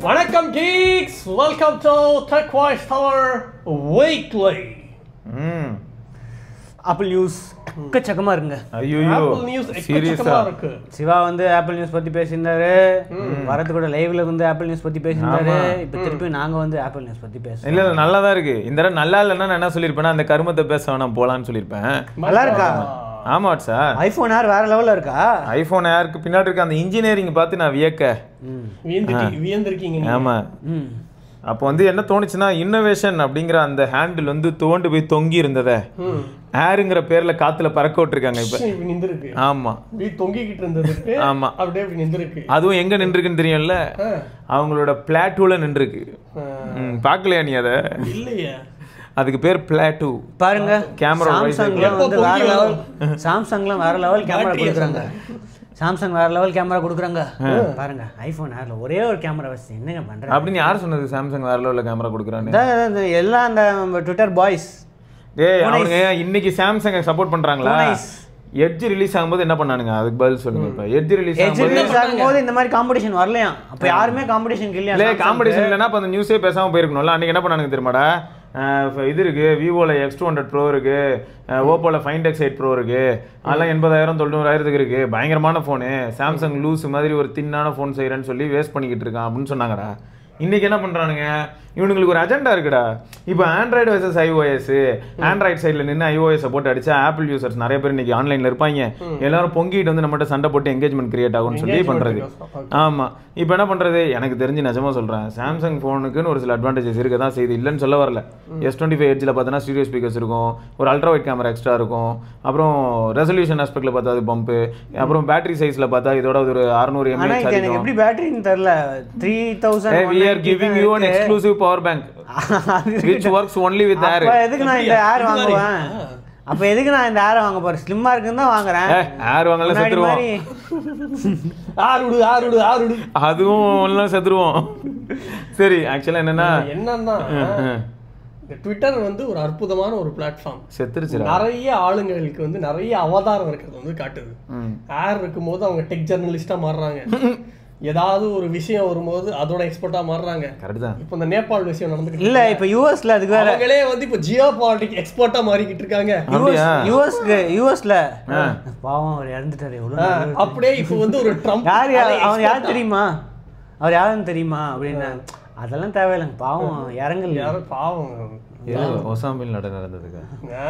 வணக்கம் geeks, welcome to TechWise Tower Weekly. Apple news எக்கச்சக்கமா இருக்குங்க. ஐயோ ஆப்பிள் நியூஸ் எக்கச்சக்கமா இருக்கு. சிவா வந்து ஆப்பிள் நியூஸ் பத்தி பேசியிருந்தாரு, வரது கூட லைவ்ல வந்து ஆப்பிள் நியூஸ் பத்தி பேசியிருந்தாரு. இப்போ திருப்பி நாங்க வந்து ஆப்பிள் நியூஸ் பத்தி பேசுறோம். இல்ல நல்லா தான் இருக்கு. இந்த தடவை நல்லா இல்லைன்னா நான் என்ன சொல்லியிருப்பேன்னா அந்த கருமத்தை பேச வேணாம் போலான்னு சொல்லியிருப்பேன். நல்லா இருக்கா? ஆமா சார், ஐபோன் ஏர் வேற லெவல்ல இருக்கா? ஐபோன் ஏருக்கு பின்னாடி இருக்க அந்த இன்ஜினியரிங் பார்த்து நான் வியந்திருக்கீங்க. ஆமா, அப்போ வந்து என்ன தோணுச்சுன்னா இன்னோவேஷன் அப்படிங்கிற அந்த ஹேண்டில் வந்து தோண்டு போய் தொங்கி இருந்ததை ஏருங்கிற பேர்ல காத்துல பறக்க விட்டுருக்காங்க. இப்ப ஆமா தொங்கிக்கிட்டு இருந்ததுக்கு ஆமா அப்படியே நின்றுருக்கு. அதுவும் எங்க நின்றுக்குன்னு தெரியும்ல, அவங்களோட பிளாட்டூல நின்றுருக்கு. பாக்கலையா நீ அதை? இல்லையா, அதுக்கு பேர் பிளாட்டூ. பாருங்க, கேமரா சாம்சங்ல வந்து வேற லெவல், சாம்சங்ல வேற லெவல் கேமரா கொடுக்குறாங்க. சாம்சங் வேற லெவல் கேமரா கொடுக்குறாங்க. பாருங்க, ஐபோன் ஏர்ல ஒரே ஒரு கேமரா வச்சு என்னங்க பண்றாங்க அப்படின்னு யார் சொன்னது? சாம்சங் வேற லெவல்ல கேமரா கொடுக்குறான்னு எல்லாம் அந்த ட்விட்டர் பாய்ஸ். அவங்க இன்னைக்கு சாம்சங் சப்போர்ட் பண்றாங்களா? எட்ஜ் ரிலீஸ் ஆகும்போது என்ன பண்ணானுங்க? அதுக்கு பதில் சொல்லுங்க. இப்ப எட்ஜ் ரிலீஸ் ஆகும்போது இந்த மாதிரி காம்படிஷன் வரலையா? அப்ப யாருமே காம்படிஷன் இல்லையா? இல்ல காம்படிஷன் இல்லைன்னா அப்ப அந்த நியூஸே பேசாம போயிருக்கணும்ல. அன்னைக்கு என்ன பண்ணானுங்க தெரியுமாடா? இது இருக்கு, விவோல X200 Pro இருக்கு, ஓப்போல Find X8 Pro இருக்கு, அதெல்லாம் 80,000 90,000 இருக்கு, பயங்கரமான போனு. சாம்சங் லூஸ் மாதிரி ஒரு தின்னான போன் செய்யறேன்னு சொல்லி வேஸ்ட் பண்ணிக்கிட்டு இருக்கான் அப்படின்னு சொன்னாங்கடா. இன்னைக்கு என்ன பண்றானுங்க? இவனுங்களுக்கு ஒரு அஜெண்டா இருக்குடா. இப்போ ஆண்ட்ராய்டு வர்சஸ் iOS, ஆண்ட்ராய்டு சைடில் நின்று iOS போட்டு அடிச்சா ஆப்பிள் யூசர்ஸ் நிறைய பேர் இன்னைக்கு ஆன்லைன்ல இருப்பாங்க. எல்லாரும் பொங்கிட்டு வந்து நம்மகிட்ட சண்டை போட்டு என்கேஜ்மெண்ட் கிரியேட் ஆகும்னு சொல்லி பண்றது. ஆமா, இப்போ என்ன பண்றது? எனக்கு தெரிஞ்சு நிஜமா சொல்றேன், சாம்சங் போனுக்குன்னு ஒரு சில அட்வான்டேஜஸ் இருக்க தான் செய்யுது, இல்லைன்னு சொல்ல வரல. S25 எட்ஜில் பார்த்தோன்னா ஸ்டீரியோ ஸ்பீக்கர்ஸ் இருக்கும், ஒரு அல்ட்ரா வைட் கேமரா எக்ஸ்ட்ரா இருக்கும், அப்புறம் ரெசல்யூஷன் ஆஸ்பெக்ட்ல பார்த்தா அது பம்பு, அப்புறம் பேட்டரி சைஸ்ல பார்த்தா இதோட ஒரு 600 mAh. எனக்கு எப்படி பேட்டரின்னு தெரியல. 3000 we are giving you an exclusive power bank which works only with air. எதுக்கு நான் இந்த ஏர் வாங்குவேன்? அப்ப எதுக்கு நான் இந்த ஏர் வாங்க போறேன்? ஸ்லிம்மா இருக்குன்னு தான் வாங்குறேன். ஏர் வாங்கல செத்துருவோம். ஆறுடு அதுவும் எல்லாம் செத்துருவோம். சரி, ஆக்சுவலா என்னன்னா இந்த ட்விட்டர் வந்து ஒரு அற்புதமான ஒரு பிளாட்ஃபார்ம். செத்துருச்சு. நிறைய ஆளுங்களுக்கு வந்து நிறைய அவதாரம் இருக்கிறது வந்து காட்டுது. ஏர் இருக்கும்போது அவங்க டெக் ஜர்னலிஸ்டா மாறுறாங்க. ஏதாவது ஒரு விஷயம் வரும்போது அதோட எக்ஸ்பர்ட்டா மாறுறாங்க. இப்போ இந்த நேபாள் விஷயம் நடந்துட்டு இல்ல, இப்போ யூஎஸ்ல அதுக்கு வேற அவங்களே வந்து இப்போ ஜியோ பாலிட்டிக் எக்ஸ்பர்ட்டா மாறிக்கிட்டு இருக்காங்க. யூஎஸ்ல பாவம் அவர் இறந்துட்டாரு. அப்படியே இப்போ வந்து ஒரு ட்ரம்ப் அவன் யார் தெரியுமா? அவர் யாருன்னு தெரியுமா அப்படின்னு அதெல்லாம் தேவையில்லைங்க. பாவம் இறங்கல, யாரும் பாவம். ஒசாமா பின் லாடன் நடந்ததுக்கு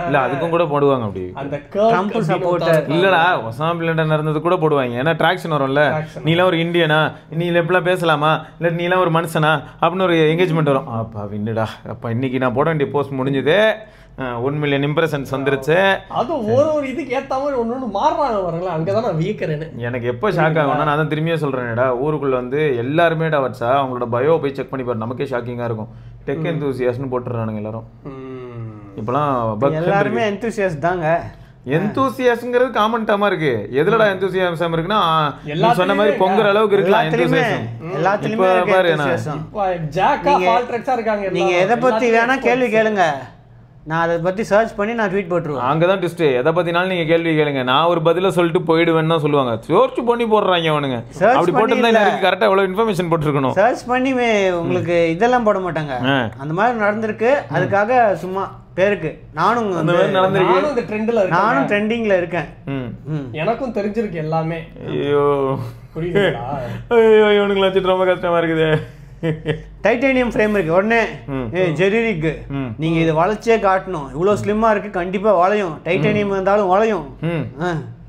இல்ல அதுக்கும் கூட போடுவாங்க. அப்படி அந்த ட்ரம்ப் சப்போர்ட்டர் இல்லடா, ஒசாமா பின் லாடன் நடந்தது கூட போடுவாங்க. ஏன்னா ட்ராக்ஷன் வரும்ல. நீலாம் ஒரு இந்தியனா, நீ எப்படிலாம் பேசலாமா, இல்ல நீலாம் ஒரு மனுஷனா அப்படின்னு ஒரு என்கேஜ்மெண்ட் வரும். அப்பா வின்னுடா, அப்பா இன்னைக்கு நான் போட வேண்டிய போஸ்ட் முடிஞ்சது, 1 மில்லியன் இம்ப்ரெஷன்ஸ் வந்துருச்சு. அது ஒரு இதுக்கு ஏற்ற மாதிரி ஒன்று மாறுறாங்க வரல. அங்கதான் நான் வியக்கிறேன்னு. எனக்கு எப்போ ஷாக் ஆகும்னா, நான் தான் திரும்பியே சொல்றேன்டா, ஊருக்குள்ள வந்து எல்லாருமே வச்சா அவங்களோட பயோ போய் செக் பண்ணி பாரு, நமக்கே ஷாக்கிங்கா இருக்கும். டெக் எந்தூசியாஸ்ட்னு போட்டுறானுங்க எல்லாரும். இப்பெல்லாம் எல்லாருமே எந்தூசியாஸ்ட் தாங்க. எந்தூசியாஸ்ங்கிறது காமன் டேர்மா இருக்கு. எதுலடா எந்தூசியாசம் இருக்குன்னா, எல்லாம் சொன்ன மாதிரி பொங்குற அளவுக்கு இருக்கலாம். எல்லாத்துலயுமே பாரு, நீங்க எதை பத்தி வேணா கேள்வி கேளுங்க, நான் அதை பத்தி சர்ச் பண்ணி நான் ட்வீட் போட்டுருவேன். அங்கதான் ட்விஸ்ட். எதை பத்தினாலும் நீங்க கேள்வி கேளுங்க, நான் ஒரு பதில சொல்லிட்டு போயிடுவேன்னு சொல்லுவாங்க. சர்ச் பண்ணி போடுறாங்க அவனுங்க. அப்படி போட்டுருந்தா எனக்கு கரெக்டா எவ்வளவு இன்ஃபர்மேஷன் போட்டுருக்கணும். சர்ச் பண்ணி உங்களுக்கு இதெல்லாம் போட மாட்டாங்க. அந்த மாதிரி நடந்திருக்கு. அதுக்காக சும்மா பேருக்கு நானும் ட்ரெண்டிங்ல இருக்கேன். எனக்கும் தெரிஞ்சிருக்கு எல்லாமே. ஐயோ புரியுதுங்களா? ஐயோ இவனுக்கு வச்சுட்டு ரொம்ப கஷ்டமா இருக்குது. டைட்டானியம் ஃப்ரேம் இருக்கு, உடனே ஜெரிரிக்கு நீங்க இதை வளைச்சே காட்டணும். இவ்வளவு ஸ்லிம்மா இருக்கு, கண்டிப்பா வளையும். டைட்டானியம் இருந்தாலும் வளையும்.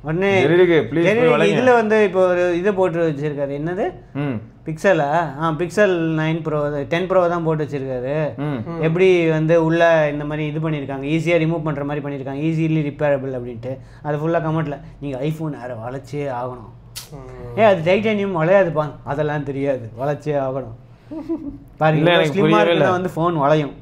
உடனே இதுல வந்து இப்போ ஒரு இதை போட்டு வச்சிருக்காரு. என்னது பிக்சலா? பிக்சல் 9 Pro 10 Pro தான் போட்டு வச்சிருக்காரு. எப்படி வந்து உள்ள இந்த மாதிரி இது பண்ணியிருக்காங்க, ஈஸியாக ரிமூவ் பண்ணுற மாதிரி பண்ணியிருக்காங்க, ஈஸிலி ரிப்பேரபிள் அப்படின்ட்டு. அது ஃபுல்லாக கமெண்ட்ல நீங்கள் ஐஃபோன் யாரை வளைச்சே ஆகணும். அது டைட்டானியம் வளையாதுப்பா, அதெல்லாம் தெரியாது, வளைச்சே ஆகணும். பாருங்க, வந்து ஃபோன் வளையும்.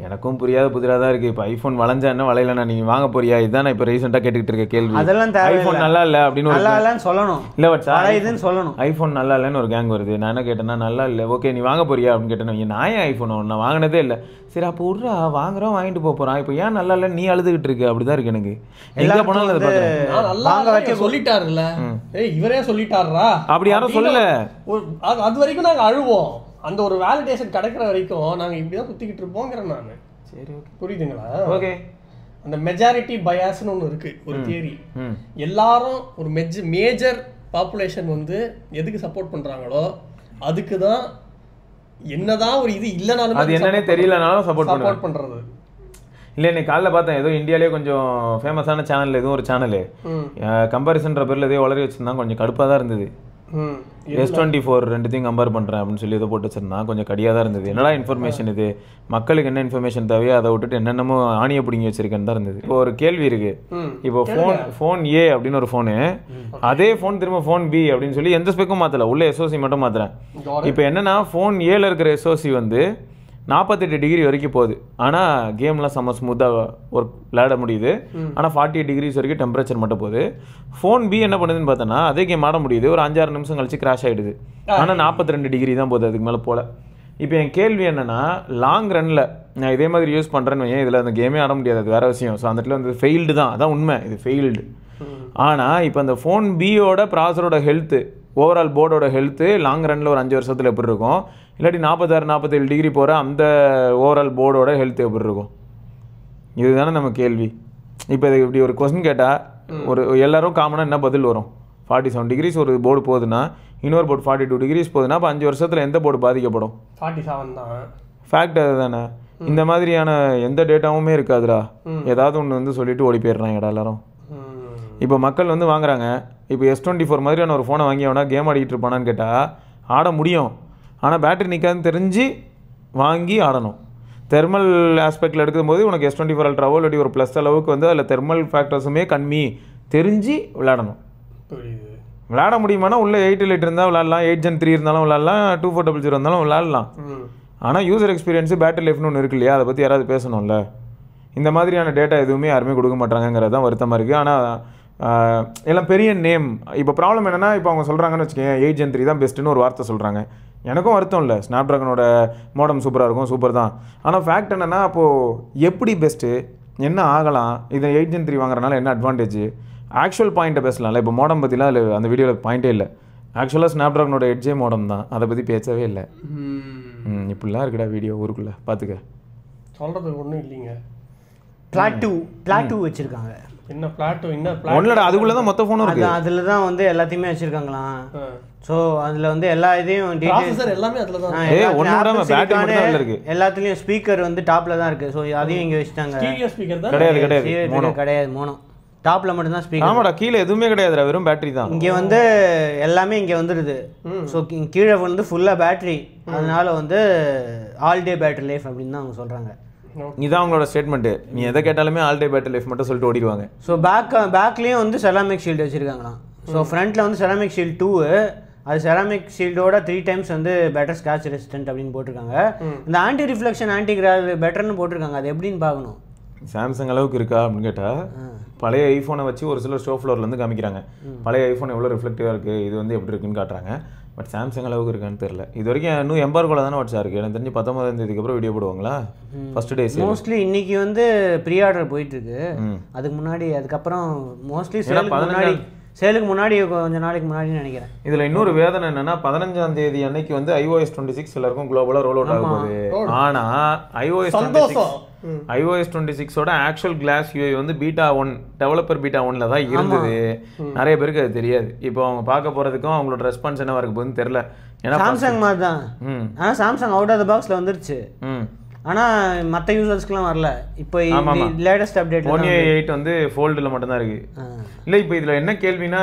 எனக்கும் புரியாத புதிராக தான் இருக்குது. இப்போ ஐஃபோன் வளைஞ்சா என்ன வளையலண்ணா நீங்கள் வாங்க போறியா? இதுதான் நான் இப்போ ரீசெண்டாக கேட்டுக்கிட்டு இருக்க கேள்வி. அதெல்லாம் ஐஃபோன் நல்லா இல்லை அப்படின்னு நல்லா இல்லைன்னு சொல்லணும். இல்லை பட் இதுன்னு சொல்லணும். ஐஃபோன் நல்லா இல்லைன்னு ஒரு கேங் வருது. நான் என்ன கேட்டேன்னா, நல்லா இல்லை, ஓகே நீ வாங்க போறியா அப்படின்னு கேட்டேன். நான் ஏன் ஐஃபோன் நான் வாங்கினதே இல்லை. சரி அப்போ விட்றா, வாங்குறோம் வாங்கிட்டு போகிறான். இப்போ ஏன் நல்லா இல்லைன்னு நீ அழுதுகிட்டு இருக்கு? அப்படிதான் இருக்கு எனக்கு. எங்கே போனாலும் அதை பார்க்குறேன். சொல்லிட்டாருல்ல, இவரே சொல்லிட்டாரா? அப்படி யாரும் சொல்லலை. அது வரைக்கும் நாங்கள் அழுவோம். அந்த ஒரு வேலிடேஷன் கிடைக்கிற வரைக்கும் நாங்கள் இப்படி தான் குத்திக்கிட்டு இருப்போங்கிறேன் நான். சரி ஓகே, புரியுதுங்களா? ஓகே. அந்த மெஜாரிட்டி பயாஸ்னு ஒன்று இருக்கு, ஒரு தியரி. எல்லாரும் ஒரு மேஜர் பாப்புலேஷன் வந்து எதுக்கு சப்போர்ட் பண்றாங்களோ அதுக்கு தான், என்னதான் ஒரு இது இல்லைனாலும் அது என்னன்னே தெரியலனாலும் சப்போர்ட் பண்றது. இல்லை, இன்னைக்கு காலைல பார்த்தேன், ஏதோ இந்தியாவிலே கொஞ்சம் ஃபேமஸான சேனல், எதுவும் ஒரு சேனலு கம்பாரிசன்ற பேரில் எதையோ வளரி வச்சுருந்தாங்க. கொஞ்சம் கடுப்பாக தான் இருந்தது. S24 ரெண்டுத்தையும் கம்பேர் பண்ணுறேன் அப்படின்னு சொல்லி இதை போட்டு வச்சிருந்தான். கொஞ்சம் கடியாக தான் இருந்தது. என்னடா இன்ஃபர்மேஷன் இது, மக்களுக்கு என்ன இன்ஃபர்மேஷன் தேவையோ அதை விட்டுட்டு என்னென்னமோ ஆணியை பிடிங்கி வச்சிருக்கேன்னு தான் இருந்தது. இப்போ ஒரு கேள்வி இருக்கு. இப்போ ஃபோன் ஏ அப்படின்னு ஒரு ஃபோனு, அதே ஃபோன் திரும்ப ஃபோன் பி அப்படின்னு சொல்லி எந்த ஸ்பெக்கும் மாற்றல, உள்ள SOC மட்டும் மாற்றுறேன். இப்போ என்னன்னா, ஃபோன் ஏல இருக்கிற SOC வந்து 48 டிகிரி வரைக்கும் போகுது. ஆனால் கேம்லாம் செம்ம ஸ்மூத்தாக ஒர்க் விளையாட முடியுது. ஆனால் 48 டிகிரிஸ் வரைக்கும் டெம்பரேச்சர் மட்டும் போகுது. ஃபோன் பி என்ன பண்ணுதுன்னு பார்த்தோன்னா, அதே கேம் ஆட முடியுது, ஒரு 5-6 நிமிஷம் கழிச்சு கிராஷ் ஆகிடுது. ஆனால் 42 டிகிரி தான் போகுது, அதுக்கு மேலே போல. இப்போ என் கேள்வி என்னென்னா, லாங் ரனில் நான் இதே மாதிரி யூஸ் பண்ணுறேன்னு ஏன் இதில் அந்த கேமே ஆட முடியாது, அது வேறு விஷயம். ஸோ அந்த இடத்துல வந்து ஃபெயில்டு தான், அதான் உண்மை, இது ஃபெயில்டு. ஆனால் இப்போ அந்த ஃபோன் பியோட ப்ராசரோட ஹெல்த்து, ஓவரால் போர்டோட ஹெல்த்து லாங் ரனில் ஒரு 5 வருஷத்தில் எப்படி இருக்கும், இல்லாட்டி 46-47 டிகிரி போகிற அந்த ஓவரால் போர்டோட ஹெல்த் எப்படி இருக்கும், இதுதானே நம்ம கேள்வி. இப்போ இது இப்படி ஒரு கொஸ்டின் கேட்டால் ஒரு எல்லாரும் காமனாக என்ன பதில் வரும்? 47 டிகிரிஸ் ஒரு போர்டு போகுதுன்னா இன்னொரு போர்டு 42 டிகிரிஸ் போகுதுன்னா அப்போ 5 வருஷத்தில் எந்த போர்டு பாதிக்கப்படும்? 47 தான். ஃபேக்ட் அதுதானே. இந்த மாதிரியான எந்த டேட்டாவுமே இருக்காதுடா, ஏதாவது ஒன்று வந்து சொல்லிட்டு ஓடி போயிடுறாங்கடா எல்லாரும். இப்போ மக்கள் வந்து வாங்குறாங்க. இப்போ S24 மாதிரியான ஒரு ஃபோனை வாங்கி அவனா கேம் ஆடிக்கிட்டு இருப்பானான்னு கேட்டால் ஆட முடியும். ஆனால் பேட்டரி நிற்காதுன்னு தெரிஞ்சு வாங்கி ஆடணும். தெர்மல் ஆஸ்பெக்டில் எடுக்கும்போது உனக்கு S24 அல்ட்ராவோ இல்லாட்டி ஒரு ப்ளஸ் அளவுக்கு வந்து அதில் தெர்மல் ஃபேக்டர்ஸுமே கம்மி தெரிஞ்சு விளையாடணும். விளையாட முடியுமானா உள்ள 8 லிட்டர் இருந்தால் விளையாடலாம், 8 Gen 3 இருந்தாலும் விளையாடலாம், 2400 இருந்தாலும் விளையாடலாம். ஆனால் யூசர் எக்ஸ்பீரியன்ஸு பேட்டரி லைஃப்னு ஒன்று இருக்கு இல்லையா, அதை பற்றி யாராவது பேசணும்ல. இந்த மாதிரியான டேட்டா எதுவுமே யாருமே கொடுக்க மாட்டாங்கிறது தான் வருத்தமாக இருக்குது. ஆனால் எல்லாம் பெரிய நேம். இப்போ ப்ராப்ளம் என்னென்னா, இப்போ அவங்க சொல்கிறாங்கன்னு வச்சுக்கோங்க 8 Gen 3 தான் பெஸ்ட்டுன்னு ஒரு வார்த்தை சொல்கிறாங்க. எனக்கும் வருத்தம் இல்லை, ஸ்னாப் ட்ராகனோட மோடம் சூப்பராக இருக்கும், சூப்பர் தான். ஆனால் ஃபேக்ட் என்னென்னா, அப்போது எப்படி பெஸ்ட்டு, என்ன ஆகலாம், இதை 8 Gen 3 வாங்குறதுனால என்ன அட்வான்டேஜ், ஆக்சுவல் பாயிண்ட்டை பேசலாம்ல. இப்போ மோடம் பற்றிலாம் அதில் அந்த வீடியோவில் பாயிண்ட்டே இல்லை. ஆக்சுவலாக ஸ்னாப் ட்ராகனோட 8J மோடம் தான், அதை பற்றி பேசவே இல்லை. இப்படிலாம் இருக்குடா வீடியோ ஊருக்குள்ளே பார்த்துக்க. சொல்கிறது ஒன்றும் இல்லைங்க. பிளாட்டூ வச்சுருக்காங்க. என்ன பிளாட்டோ, என்ன ஒன்லடா அதுக்குள்ள தான் மொத்த ஃபோனும் இருக்கு. அதுல தான் வந்து எல்லாத்தையுமே வச்சிருக்காங்களாம். சோ அதுல வந்து எல்லா இதையும் ப்ராசஸர் எல்லாமே அதுல தான். ஒண்ணுடாம பேட்டரி மட்டும் தான் இருக்கு. எல்லாத்துலயும் ஸ்பீக்கர் வந்து டாப்ல தான் இருக்கு. சோ அதையும் இங்க வச்சிட்டாங்க. ஸ்டீரியோ ஸ்பீக்கர் தான் கிடையாது, மோனோ டாப்ல மட்டும் தான் ஸ்பீக்கர். ஆமாடா, கீழ எதுவுமே கிடையாதுடா, வெறும் பேட்டரி தான். இங்க வந்து எல்லாமே இங்க வந்துருது. சோ கீழே வந்து ஃபுல்லா பேட்டரி, அதனால வந்து ஆல் டே பேட்டரி லைஃப் அப்படின்னு தான் அவங்க சொல்றாங்க. இதான் அவங்களோட ஸ்டேட்மெண்ட். நீ எதை கேட்டாலுமே ஆல் டே பேட்டரி லைஃப் மட்டும் சொல்லிட்டு ஓடிடுவாங்க. ஸோ பேக்லேயும் வந்து செராமிக் ஷீல்டு வச்சுருக்காங்களாம். ஸோ ஃப்ரண்ட்டில் வந்து செராமிக் ஷீல்டு 2, அது செராமிக் ஷீல்டோட 3 times வந்து பெட்டர் ஸ்க்ராட்ச் ரெசிஸ்டன்ட் அப்படின்னு போட்டிருக்காங்க. இந்த ஆன்டி ரிஃப்ளெக்ஷன் ஆன்டி கிரால் பெட்டர்னு போட்டிருக்காங்க. அது எப்படின்னு பார்க்கணும். சாம்சங் அளவுக்கு இருக்கா அப்படின்னு கேட்டால், பழைய ஐஃபோனை வச்சு ஒரு சிலர் ஷோ ஃப்ளோர்லேருந்து காமிக்கிறாங்க. பழைய ஐஃபோன் எவ்வளோ ரிஃப்ளெக்டிவாக இருக்குது, இது வந்து எப்படி இருக்குன்னு காட்டுறாங்க. பட் சாம்சங் அளவுக்கு இருக்கான்னு தெரியல. இது வரைக்கும் இன்னும் எம்பார்கோல தானே வாட்சா இருக்குது. எனக்கு தெரிஞ்சு 19ஆம் தேதிக்கு அப்புறம் வீடியோ போடுவாங்களா ஃபர்ஸ்ட் டேஸ். மோஸ்ட்லி இன்னைக்கு வந்து ப்ரீ ஆர்டர் போயிட்டு இருக்கு. அதுக்கு முன்னாடி அதுக்கப்புறம் மோஸ்ட்லி சேலுக்கு முன்னாடி கொஞ்சம் நாளைக்கு முன்னாடி நினைக்கிறேன். இதில் இன்னொரு வேதனை என்னன்னா, 15ஆம் தேதி அன்னைக்கு வந்து iOS 26 எல்லாருக்கும் குளோபலாக ரோல் அவுட் ஆக போகுது. ஆனால் iOS 26ஓட ஆக்சுவல் கிளாஸ் UI வந்து பீட்டா 1 டெவலப்பர் பீட்டா 1ல தான் இருந்தது. நிறைய பேருக்கு அது தெரியாது. இப்போ அவங்க பார்க்க போகிறதுக்கும் அவங்களோட ரெஸ்பான்ஸ் என்ன இருக்க போகுதுன்னு தெரியல. ஏன்னா சாம்சங் மாதிரி தான். ஆனால் சாம்சங் அவுட் ஆஃப் த பாக்ஸில் வந்துருச்சு. ஆனால் மற்ற யூசர்ஸ்க்குலாம் வரல. இப்போ லேட்டஸ்ட் அப்டேட் 1A8 வந்து ஃபோல்டில் மட்டும்தான் இருக்கு. இல்லை, இப்போ இதில் என்ன கேள்வினா,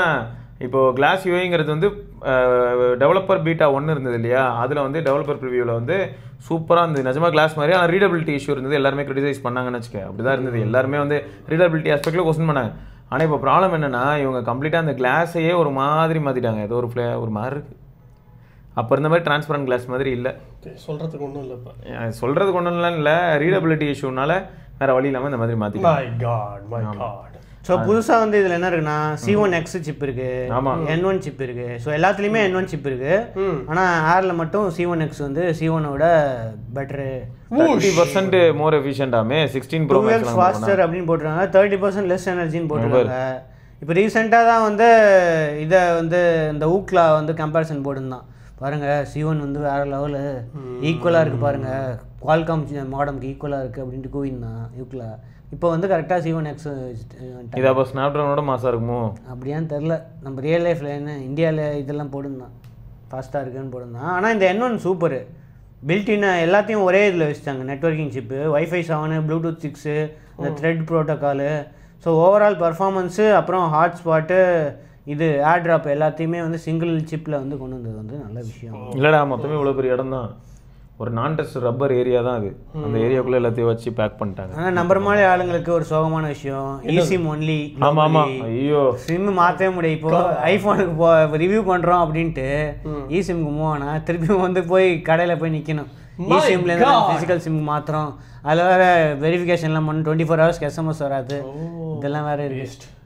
இப்போ கிளாஸ் யூஐங்கிறது வந்து டெவலப்பர் பீட்டா 1 இருந்தது இல்லையா, அதில் வந்து டெவலப்பர் ப்ரிவியூவில் வந்து சூப்பராக இருந்தது, நிஜமாக கிளாஸ் மாதிரி. ஆனால் ரீடபிலிட்டி இஷ்யூ இருந்தது, எல்லாருமே கிரிட்டிசைஸ் பண்ணாங்கன்னு வச்சுக்க. அப்படி தான் இருந்தது, எல்லாருமே வந்து ரீடபிலிட்டி ஆஸ்பெக்டில் கொஸ்டின் பண்ணாங்க. ஆனால் இப்போ ப்ராப்ளம் என்னென்னா, இவங்க கம்ப்ளீட்டாக அந்த கிளாஸையே ஒரு மாதிரி மாற்றிட்டாங்க. ஏதோ ஒரு மாதிரி இருக்குது. அப்போ இருந்த மாதிரி டிரான்ஸ்பரண்ட் கிளாஸ் மாதிரி இல்லை. சொல்கிறதுக்கு ஒன்றும் இல்லை. இப்போ சொல்கிறதுக்கு ஒன்றும் இல்லை, ரீடபிலிட்டி இஷ்யூனால வேறு வழி இல்லாமல் இந்த மாதிரி மாற்றிட்டாங்க. ஸோ புதுசாக வந்து இதில் என்ன இருக்குன்னா, C1X சிப் இருக்கு, N1 சிப் இருக்கு. ஸோ எல்லாத்துலேயுமே N1 சிப் இருக்கு. ஆனால் ஏரில் மட்டும் C1X வந்து C1ஓட பெட்டரு, 30% மோர் எஃபிஷியன்டாமே, 16 Pro Max ஃபாஸ்டர் அப்படின்னு போட்டுருக்காங்க, 30% லெஸ் எனர்ஜின்னு போட்டுருக்காங்க. இப்போ ரீசெண்டாக தான் வந்து இதை வந்து இந்த ஊக்லா வந்து கம்பேரிசன் போட்டுருந்தான். பாருங்கள் C1 வந்து வேறு லெவலு ஈக்குவலாக இருக்குது பாருங்கள், குவால்காம் மாடம்க்கு ஈக்குவலாக இருக்குது அப்படின்ட்டு கூவிந்தான் யூக்கில். இப்போ வந்து கரெக்டாக C1X இது அப்போ ஸ்னாப்ட்ராகனோட மாசாக இருக்குமோ அப்படியான்னு தெரில. நம்ம ரியல் லைஃப்பில் என்ன இந்தியாவில் இதெல்லாம் போட்டுருந்தான், ஃபாஸ்ட்டாக இருக்குன்னு போட்டுருந்தான். ஆனால் இந்த N1 சூப்பரு, பில்டின் எல்லாத்தையும் ஒரே இதில் வச்சுட்டாங்க. நெட்வொர்க்கிங் சிப்பு, Wi-Fi 7, Bluetooth 6, இந்த த்ரெட் ப்ரோட்டோக்காலு. ஸோ ஓவரால் பர்ஃபார்மன்ஸு, அப்புறம் ஹாட்ஸ்பாட்டு, இது ஏர் ட்ராப் எல்லாத்தையுமே வந்து சிங்கிள் சிப்பில் வந்து கொண்டு வந்தது வந்து நல்ல விஷயம். இல்லைடா, மொத்தமே இவ்வளோ பெரிய இடம் தான், ஒரு நான் டெஸ்ட் ரப்பர் ஏரியா தான் அது. அந்த ஏரியாக்குள்ளே எல்லாத்தையும் வச்சு பேக் பண்ணிட்டாங்க. ஆனால் நம்பர் மாதிரி ஆளுங்களுக்கு ஒரு சோகமான விஷயம், eSIM ஒன்லி. ஆமாம் ஆமாம், ஐயோ சிம் மாற்றவே முடியும். இப்போ ஐஃபோனுக்கு ரிவ்யூ பண்ணுறோம் அப்படின்ட்டு eSIMக்கு மூவ் ஆனால் திருப்பியும் வந்து போய் கடையில் போய் நிற்கணும். eSIMலேருந்து ஃபிசிக்கல் சிம் மாத்திரம், அதில் வேறு வெரிஃபிகேஷன்லாம் பண்ணணும், 24 ஹவர்ஸ்க்கு SMS வராது, இதெல்லாம் வேறு இருக்கு.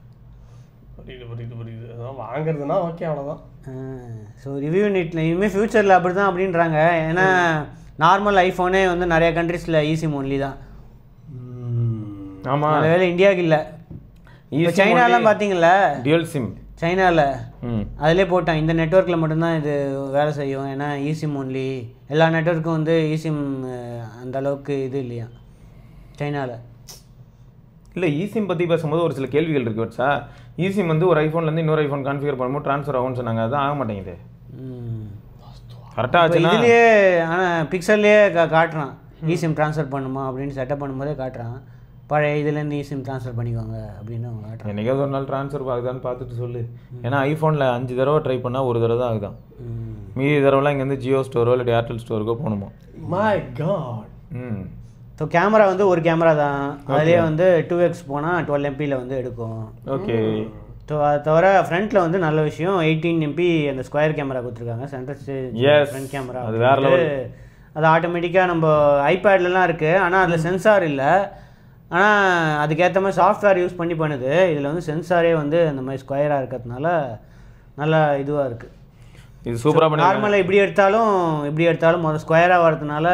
புரியுது அதான் வாங்குறதுனா ஓகே, அவ்வளோதான். ஸோ ரிவ்யூ நீட்டில் இனிமேல் ஃப்யூச்சரில் அப்படி தான் அப்படின்றாங்க. ஏன்னா நார்மல் ஐஃபோனே வந்து நிறைய கண்ட்ரீஸில் eSIM ஒன்லி தான். ஆமாம், வேலை இந்தியாவுக்கு இல்லை. இப்போ சைனாலாம் பார்த்தீங்களா டியூல் சிம், சைனாவில் அதிலே போட்டான், இந்த நெட்வொர்க்கில் மட்டும்தான் இது வேலை செய்யும், ஏன்னா eSIM ஒன்லி. எல்லா நெட்வொர்க்கும் வந்து eSIM அந்த அளவுக்கு இது இல்லையா சைனாவில். இல்லை eSIM பற்றி பேசும்போது ஒரு சில கேள்விகள் இருக்குது வச்சா. eSIM வந்து ஒரு ஐஃபோன்லேருந்து இன்னொரு ஐஃபோன் கான்ஃபிகர் பண்ணும்போது ட்ரான்ஸ்ஃபர் ஆகும்னு சொன்னாங்க, அதுதான் ஆக மாட்டேங்குது. கரெக்டாக ஆச்சுன்னா இதுலேயே ஆனால் பிக்சல்லையே காட்டுறான் eSIM ட்ரான்ஸ்ஃபர் பண்ணுமா அப்படின்னு செட்டப் பண்ணும்போதே காட்டுறான். பழைய இதுலேருந்து eSIM ட்ரான்ஸ்ஃபர் பண்ணிக்குவாங்க அப்படின்னு அவங்க காட்டுறான். என்னைக்காவது ஒரு நாள் ட்ரான்ஸ்ஃபர் ஆகுதான்னு பார்த்துட்டு சொல்லு. ஏன்னா ஐஃபோனில் 5 தடவை ட்ரை பண்ணால் ஒரு தடவை தான் ஆகுதான். மீதி தடவைலாம் இங்கேருந்து ஜியோ ஸ்டோரோ இல்லை ஏர்டெல் ஸ்டோருக்கோ போகணுமா. My God. ஸோ கேமரா வந்து ஒரு கேமரா தான், அதிலே வந்து 2x போனால் 12 MP வந்து எடுக்கும். ஓகே. ஸோ அதை தவிர ஃப்ரண்ட்டில் வந்து நல்ல விஷயம் 18 MP அந்த ஸ்கொயர் கேமரா கொடுத்துருக்காங்க. சென்டர் ஃப்ரண்ட் கேமரா அது வேறு லெவல். அது ஆட்டோமேட்டிக்காக நம்ம ஐபேட்லலாம் இருக்குது, ஆனால் அதில் சென்சார் இல்லை. ஆனால் அதுக்கேற்ற மாதிரி சாஃப்ட்வேர் யூஸ் பண்ணி பண்ணுது. இதில் வந்து சென்சாரே வந்து அந்த மாதிரி ஸ்கொயராக இருக்கிறதுனால நல்லா இதுவாக இருக்குது. இது சூப்பராக பண்ணி நார்மலாக இப்படி எடுத்தாலும் முதல் ஸ்கொயராக வரதுனால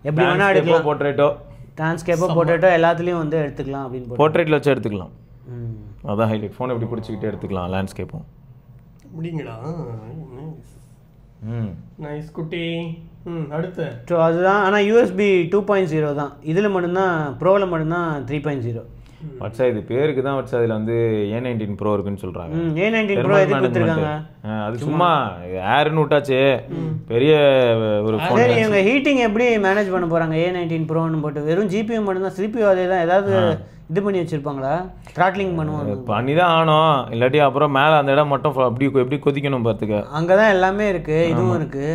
எப்படி வேணால் எடுக்கலாம். போர்ட்ரேட்டோ ட்ரான்ஸ்கேப்போ போர்ட்ரேட்டோ எல்லாத்துலேயும் வந்து எடுத்துக்கலாம் அப்படின்னு போர்ட்ரேட்டில் வச்சு எடுத்துக்கலாம். அதான் ஹைலைட். ஃபோன் எப்படி பிடிச்சிக்கிட்டே எடுத்துக்கலாம், லேண்ட்ஸ்கேப்பும். அப்படிங்களா? நைஸ் குட்டி. அடுத்து ஸோ அதுதான். ஆனால் USB 2.0 தான் இதில் மட்டும்தான், ப்ரோவில் மட்டும்தான் 3.0. வச்சா இது பேருக்கு தான் வச்சா. அதில் வந்து A19 Pro இருக்குன்னு சொல்கிறாங்க. A19 Pro எதுக்கு கொடுத்துருக்காங்க? அது சும்மா ஏர்னு விட்டாச்சு, பெரிய ஒரு ஃபோன். சரி, இவங்க ஹீட்டிங் எப்படி மேனேஜ் பண்ண போகிறாங்க? A19 Proன்னு போட்டு வெறும் GPU மட்டும்தான், CPU அதே தான், ஏதாவது இது பண்ணி வச்சுருப்பாங்களா? த்ராட்லிங் பண்ணுவாங்க. பண்ணி தான் ஆனோம், இல்லாட்டி அப்புறம் மேலே அந்த இடம் மட்டும் அப்படி எப்படி கொதிக்கணும் பார்த்துக்க. அங்கே தான் எல்லாமே இருக்குது, இதுவும் இருக்குது.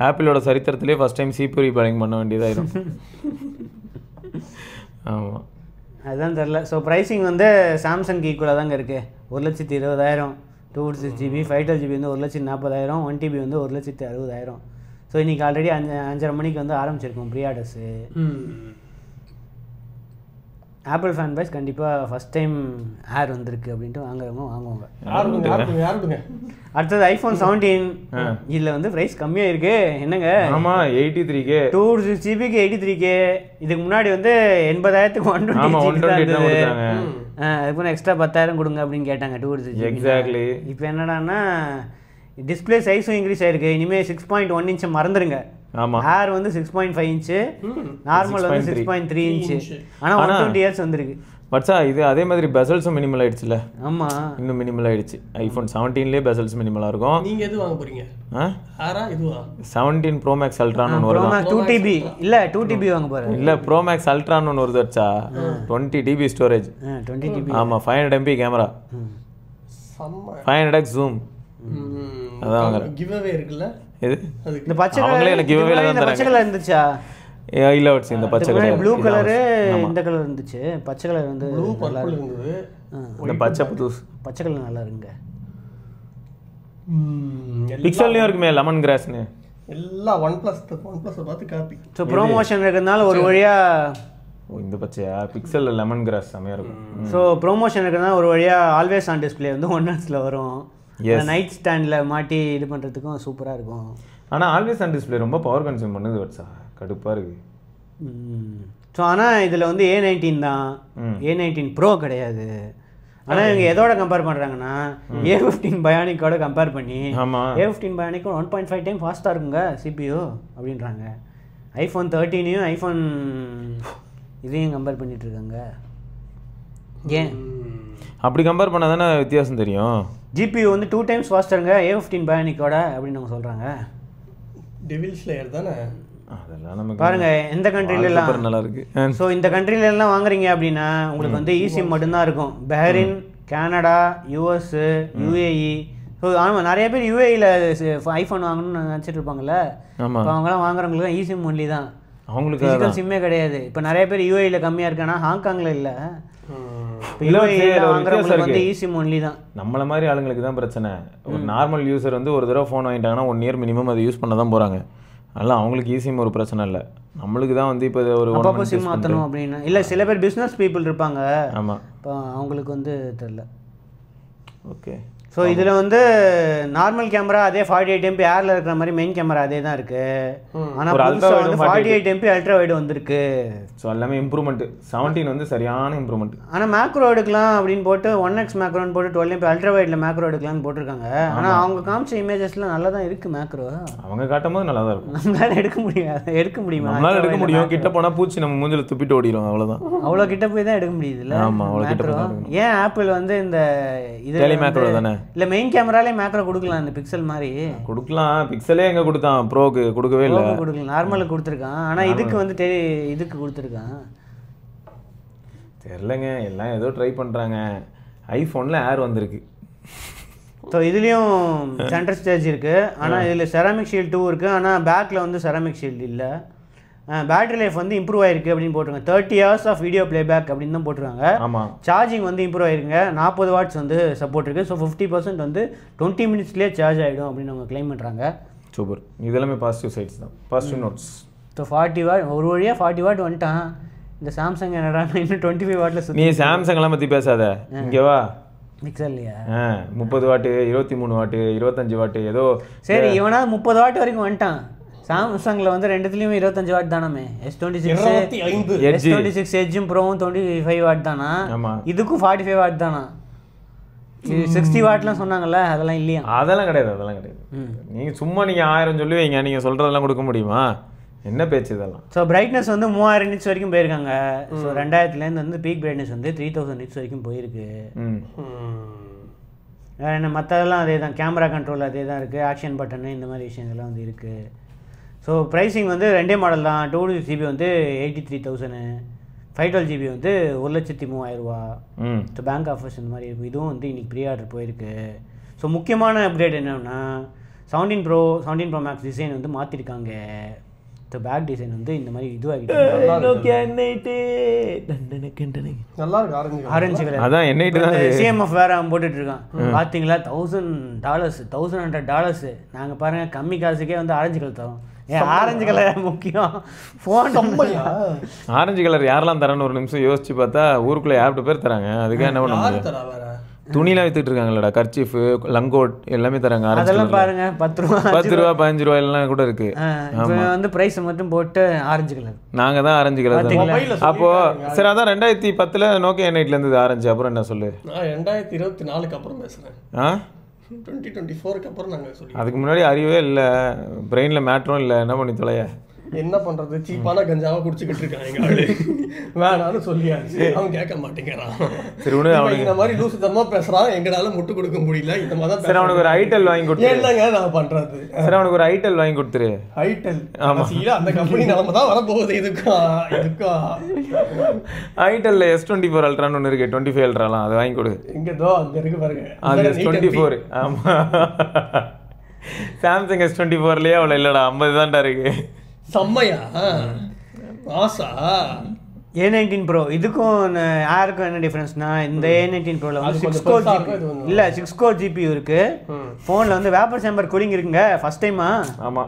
ஆப்பிளோட சரித்திரத்திலே ஃபஸ்ட் டைம் CPU ரீபேரிங் பண்ண வேண்டியதாயிரும். ஆமாம், அதுதான் தெரில. ஸோ ப்ரைஸிங் வந்து சாம்சங்க்கு ஈக்குவலாக தாங்க இருக்குது. 1,20,000 256GB, 512GB வந்து 1,40,000, 1TB வந்து 1,60,000. ஸோ இன்றைக்கி ஆல்ரெடி 5:30 மணிக்கு வந்து ஆரம்பிச்சிருக்கோம் preorders. Apple fan boys கண்டிப்பாக ஃபஸ்ட் டைம் ஏர் வந்திருக்கு அப்படின்ட்டு வாங்குறவங்க வாங்குவாங்க. அடுத்தது iPhone 17. இதில் வந்து ப்ரைஸ் கம்மியாக இருக்கு. என்னங்க? ஆமாம், 83K 2GB 83K. இதுக்கு முன்னாடி வந்து 80,000க்கு 120 அதுக்கு எக்ஸ்ட்ரா 10,000 கொடுங்க அப்படின்னு கேட்டாங்க 2GB. எக்ஸாக்ட்லி. இப்போ என்னடான்னா டிஸ்பிளே சைஸும் இன்க்ரீஸ் ஆயிருக்கு. இனிமேல் 6.1 இன்ச் மறந்துடுங்க. ஆமாம், ஏர் வந்து 6.5 இன்ச்சு, நார்மல் வந்து 6.3 இன்ச்சு. ஆனால் 120 இயர்ஸ் வந்துருக்கு. பட்சா இது அதே மாதிரி பெசல்ஸும் மினிமல் ஆயிடுச்சுல. ஆமாம், இன்னும் மினிமல் ஆயிடுச்சு. iPhone 17லேயே பெசல்ஸ் மினிமலாக இருக்கும். நீங்கள் எது வாங்க போகிறீங்க? இதுவா 17 Pro Max Ultraன்னு ஒன்று வருது. 2TB இல்லை 2TB வாங்க போகிறேன். இல்லை, Pro Max Ultraன்னு ஒன்று வருது வச்சா. 20TB storage. 20TB. ஆமாம், 500 MP கேமரா, 500x ஜூம். அதான் வாங்குறேன். கிவ்அவே இருக்குல்ல இது. இந்த பச்சை அவங்களே எனக்கு கிவ்அவே தான் தராங்க. பச்சை கலர் இருந்துச்சா? இல்ல வச்சு இந்த பச்சை கலர், ப்ளூ கலரு, இந்த கலர் இருந்துச்சு. பச்சை கலர் வந்து ப்ளூ பர்பிள் இருந்தது. இந்த பச்சை புதுசு பச்சை கலர் நல்லா இருக்குங்க. பிக்சல்லையும் இருக்குமே லெமன் கிராஸ்னு. எல்லாம் OnePlus பார்த்து காப்பி. ஸோ ப்ரோமோஷன் இருக்கிறதுனால ஒரு வழியாக இந்த பச்சையா பிக்சல் லெமன் கிராஸ் செமையாக இருக்கும். ஸோ ப்ரோமோஷன் இருக்கிறதுனால ஒரு வழியாக ஆல்வேஸ் ஆன் டிஸ்பிளே வந்து 1Xல வரும். நைட் ஸ்டாண்டில் மாட்டி இது பண்ணுறதுக்கும் சூப்பராக இருக்கும். ஆனால் ஆல்வேஸ் ஆன் டிஸ்பிளே ரொம்ப பவர் கன்சியூம் பண்ணுது வச்சா, கடுப்பாக இருக்குது. ஸோ ஆனால் இதில் வந்து A19 தான், A19 Pro கிடையாது. ஆனால் இவங்க எதோட கம்பேர் பண்ணுறாங்கன்னா A15 பயானிக்கோட கம்பேர் பண்ணி A15 பயானிக்கும் 1.5 டைம் ஃபாஸ்ட்டாக இருக்குங்க CPU அப்படின்றாங்க. iPhone 13 iPhone இதையும் கம்பேர் பண்ணிட்டு இருக்காங்க. ஏன் அப்படி கம்பேர் பண்ணால் தானே வித்தியாசம் தெரியும். GPU வந்து 2 டைம்ஸ் ஃபாஸ்டருங்க A15 பயானிக்கோட அப்படின்னு அவங்க சொல்கிறாங்க. டெவில்ஸ் லேயர் தானே அதெல்லாம் நமக்கு பாருங்க எந்த கண்ட்ரிலெலாம் நல்லா இருக்கு. ஸோ இந்த கண்ட்ரிலெலாம் வாங்குறீங்க அப்படின்னா உங்களுக்கு வந்து eSIM மட்டும்தான் இருக்கும். Bahrain, Canada, US, UAE. So ஆமாம் நிறைய பேர் UAEல ஐஃபோன் வாங்கணும்னு நினச்சிட்டு இருப்பாங்கல்ல. இப்போ அவங்களாம் வாங்குறவங்களுக்கு தான் eSIM ஒன்லி தான், அவங்களுக்கு ஃபிசிக்கல் சிம்மே கிடையாது. இப்போ நிறைய பேர் UAEல கம்மியாக இருக்கானா, ஹாங்காங்கில் இல்லை. வந்து eSIM ஒன்லி தான். நம்மள மாதிரி ஆளுங்களுக்கு தான் பிரச்சனை. ஒரு நார்மல் யூசர் வந்து ஒரு தடவை ஃபோன் வாங்கிட்டாங்கன்னா 1 இயர் மினிமம் அதை யூஸ் பண்ண தான் போகிறாங்க. அதனால் அவங்களுக்கு eSIM ஒரு பிரச்சனை இல்லை. நம்மளுக்கு தான் வந்து இப்போ ஒரு அப்பப்போ சிம் மாற்றணும் அப்படின்னு இல்லை. சில பேர் பிஸ்னஸ் பீப்புள் இருப்பாங்க. ஆமாம், இப்போ அவங்களுக்கு வந்து தெரில. ஓகே. ஸோ இதில் வந்து நார்மல் கேமரா அதே 48 MP ஏரில் இருக்கிற மாதிரி மெயின் கேமரா அதே தான் இருக்குது. ஆனால் புதுசாக வந்து 48 MP அல்ட்ரா வைடு வந்திருக்கு. ஸோ எல்லாமே இம்ப்ரூவ்மெண்ட். 17 வந்து சரியான இம்ப்ரூவ்மெண்ட். ஆனால் மேக்ரோ எடுக்கலாம் அப்படின்னு போட்டு 1x மேக்ரோன்னு போட்டு 12 MP அல்ட்ரா வைடில் மேக்ரோ எடுக்கலாம்னு போட்டிருக்காங்க. ஆனால் அவங்க காமிச்ச இமேஜஸ்லாம் நல்லா தான் இருக்குது. மேக்ரோ அவங்க காட்டும் போது நல்லா தான் இருக்கும். நம்மளால எடுக்க முடியுமா? நம்மளால எடுக்க முடியும். கிட்ட போனால் பூச்சி நம்ம மூஞ்சில் துப்பிட்டு ஓடிடும், அவ்வளோதான். அவ்வளோ கிட்ட போய் தான் எடுக்க முடியுது இல்லை? ஆமாம், அவ்வளோ கிட்ட. ஏன் ஆப்பிள் வந்து இந்த இது மேக்ரோ தானே இல்லை மெயின் கேமராலே மேக்ரோ கொடுக்கலாம். இந்த பிக்சல் மாதிரி கொடுக்கலாம். பிக்சலே எங்கே கொடுத்தான்? ப்ரோக்கு கொடுக்கவே இல்லை. கொடுக்கலாம், நார்மலுக்கு கொடுத்துருக்கான். ஆனால் இதுக்கு வந்து இதுக்கு கொடுத்துருக்கான். தெரிலங்க, எல்லாம் ஏதோ ட்ரை பண்ணுறாங்க. ஐஃபோனில் ஏர் வந்திருக்கு. ஸோ இதுலேயும் சென்டர் ஸ்டேஜ் இருக்குது. ஆனால் இதில் செராமிக் ஷீல்ட் 2 இருக்குது. ஆனால் பேக்கில் வந்து செராமிக் ஷீல்டு இல்லை. பேட்டரி லைஃப் வந்து இம்ப்ரூவ் ஆயிருக்கு அப்படின்னு போட்டிருக்காங்க. 30 hours ஆஃப் வீடியோ பிளேபேக் அப்படின்னு தான் போட்டிருக்காங்க. ஆமாம். சார்ஜிங் வந்து இம்ப்ரூவ் ஆயிருங்க. 40 watts வந்து சப்போர்ட் இருக்குது. ஸோ 50% வந்து 20 minutesலேயே சார்ஜ் ஆகிடும் அப்படின்னு அவங்க கிளைம் பண்ணுறாங்க. சூப்பர். இதெல்லாமே பாசிட்டிவ் சைட்ஸ் தான், பாசிட்டிவ் நோட்ஸ். ஸோ 40 watt ஒரு வழியாக 40 watt வந்துட்டான். இந்த சாம்சங் என்னடா இன்னும் 25 wattல சுற்றி. நீ சாம்சங் எல்லாம் பற்றி பேசாத, இங்கேவா. பிக்சல்லையா 30 வாட், 23 வாட், 25 வாட் ஏதோ. சரி, இவனா 30 watt வரைக்கும் வந்துட்டான். சாம்சங்கில் வந்து ரெண்டுத்துலேயும் 25 watt தானே. S26 எட்ஜும் ப்ரோவும் 25 watt தானா. இதுக்கும் 45 watt தானா. 60 wattலாம் சொன்னாங்கல்ல, அதெல்லாம் இல்லையா? அதெல்லாம் கிடையாது, அதெல்லாம் கிடையாது. நீங்கள் சும்மா நீங்கள் 1000 சொல்லுவீங்க, நீங்கள் சொல்கிறதெல்லாம் கொடுக்க முடியுமா? என்ன பேச்சு இதெல்லாம்? ஸோ பிரைட்னஸ் வந்து 3000 nits வரைக்கும் போயிருக்காங்க. ஸோ 2000லேருந்து வந்து பீக் பிரைட்னஸ் வந்து 3000 nits வரைக்கும் போயிருக்கு. என்ன மற்றதெல்லாம் அதே தான். கேமரா கண்ட்ரோல் அதே தான் இருக்குது. ஆக்ஷன் பட்டனு இந்த மாதிரி விஷயங்கள்லாம் வந்து இருக்குது. ஸோ ப்ரைஸிங் வந்து 2 மாடல் தான். 2GB வந்து 83,000, 512GB வந்து 1,03,000 ரூபா. ஸோ பேங்க் ஆஃபர்ஸ் இந்த மாதிரி இருக்கும். இதுவும் வந்து இன்றைக்கி ப்ரீ ஆர்டர் போயிருக்கு. ஸோ முக்கியமான அப்டேட் என்னன்னா 17 Pro 17 Pro Max டிசைன் வந்து மாற்றிருக்காங்க. ஸோ பேக் டிசைன் வந்து இந்த மாதிரி இதுவாகிட்டு ஆரஞ்சு கலர். அதான் என்ஐடி தான். சிஎம்எஃப் வேற அவன் போட்டுட்டு இருக்கான். பார்த்தீங்களா, $1,000 $1,100. நாங்கள் பாருங்கள் கம்மி காசுக்கே வந்து ஆரஞ்சு கலர் தரோம். ஏன் ஆரஞ்சு கலர் முக்கியம்? ஃபோன் ஆரஞ்சு கலர் யாரெல்லாம் தரேன்னு ஒரு நிமிஷம் யோசிச்சு பார்த்தா ஊருக்குள்ளே 50 பேர் தராங்க. அதுக்காக என்ன பண்ண முடியும்? துணிலாம் வித்துட்டு இருக்காங்களா, கர்ச்சீஃப், லங்கோட் எல்லாமே தராங்க. அதெல்லாம் பாருங்க 10 ரூபா 15 ரூபா எல்லாம் கூட இருக்கு. வந்து பிரைஸ் மட்டும் போட்டு ஆரஞ்சு கலர். நாங்க தான் ஆரஞ்சு கலர் தான். அப்போ சரி, அதான் 2010 நோக்கியா நைட்ல இருந்தது ஆரஞ்சு. அப்புறம் என்ன சொல்லு? 2024க்கு அப்புறம் பேசுறேன். 2024க்கு அப்புறம் நாங்க சொல்லி. அதுக்கு முன்னாடி அறிவே இல்ல, பிரெயின்ல மேட்டரும் இல்ல. என்ன பண்ணி தொலைய? என்ன பண்றது, சீப்பான கஞ்சாவை குடிச்சுக்கிட்டு இருக்கான் எங்க ஆளு. வேணான்னு சொல்லியாச்சு, அவன் கேட்க மாட்டேங்கிறான். சரி, உனக்கு இந்த மாதிரி லூசுத்தனமா பேசுறான், எங்களால முட்டு கொடுக்க முடியல. இந்த மாதிரி சரி, அவனுக்கு ஒரு ஐட்டல் வாங்கி கொடுத்து. என்னங்க நான் பண்றது? சரி, அவனுக்கு ஒரு ஐட்டல் வாங்கி கொடுத்துரு. ஐட்டல்? ஆமா, அந்த கம்பெனி நிலைமை தான் வரப்போகுது. இதுக்கா ஐட்டல்ல S24 அல்ட்ரான்னு ஒன்று இருக்கு, 25 அல்ட்ராலாம், அது வாங்கி கொடு. எங்கதோ அங்க இருக்கு பாருங்க, அது S24. ஆமா, சாம்சங் S24லயே அவ்வளோ இல்லடா, 50 தான்டா இருக்கு. செம்மையா ஆசா. A19 Pro இதுக்கும் யாருக்கும் என்ன டிஃபரன்ஸ்னா, இந்த A19 Proல வந்து 6 core GPU இல்ல, 6 core GPU இருக்கு. ஃபோன்ல வந்து வேப்பர் சேம்பர் கூலிங் இருக்குங்க. ஃபர்ஸ்ட் டைமா? ஆமா.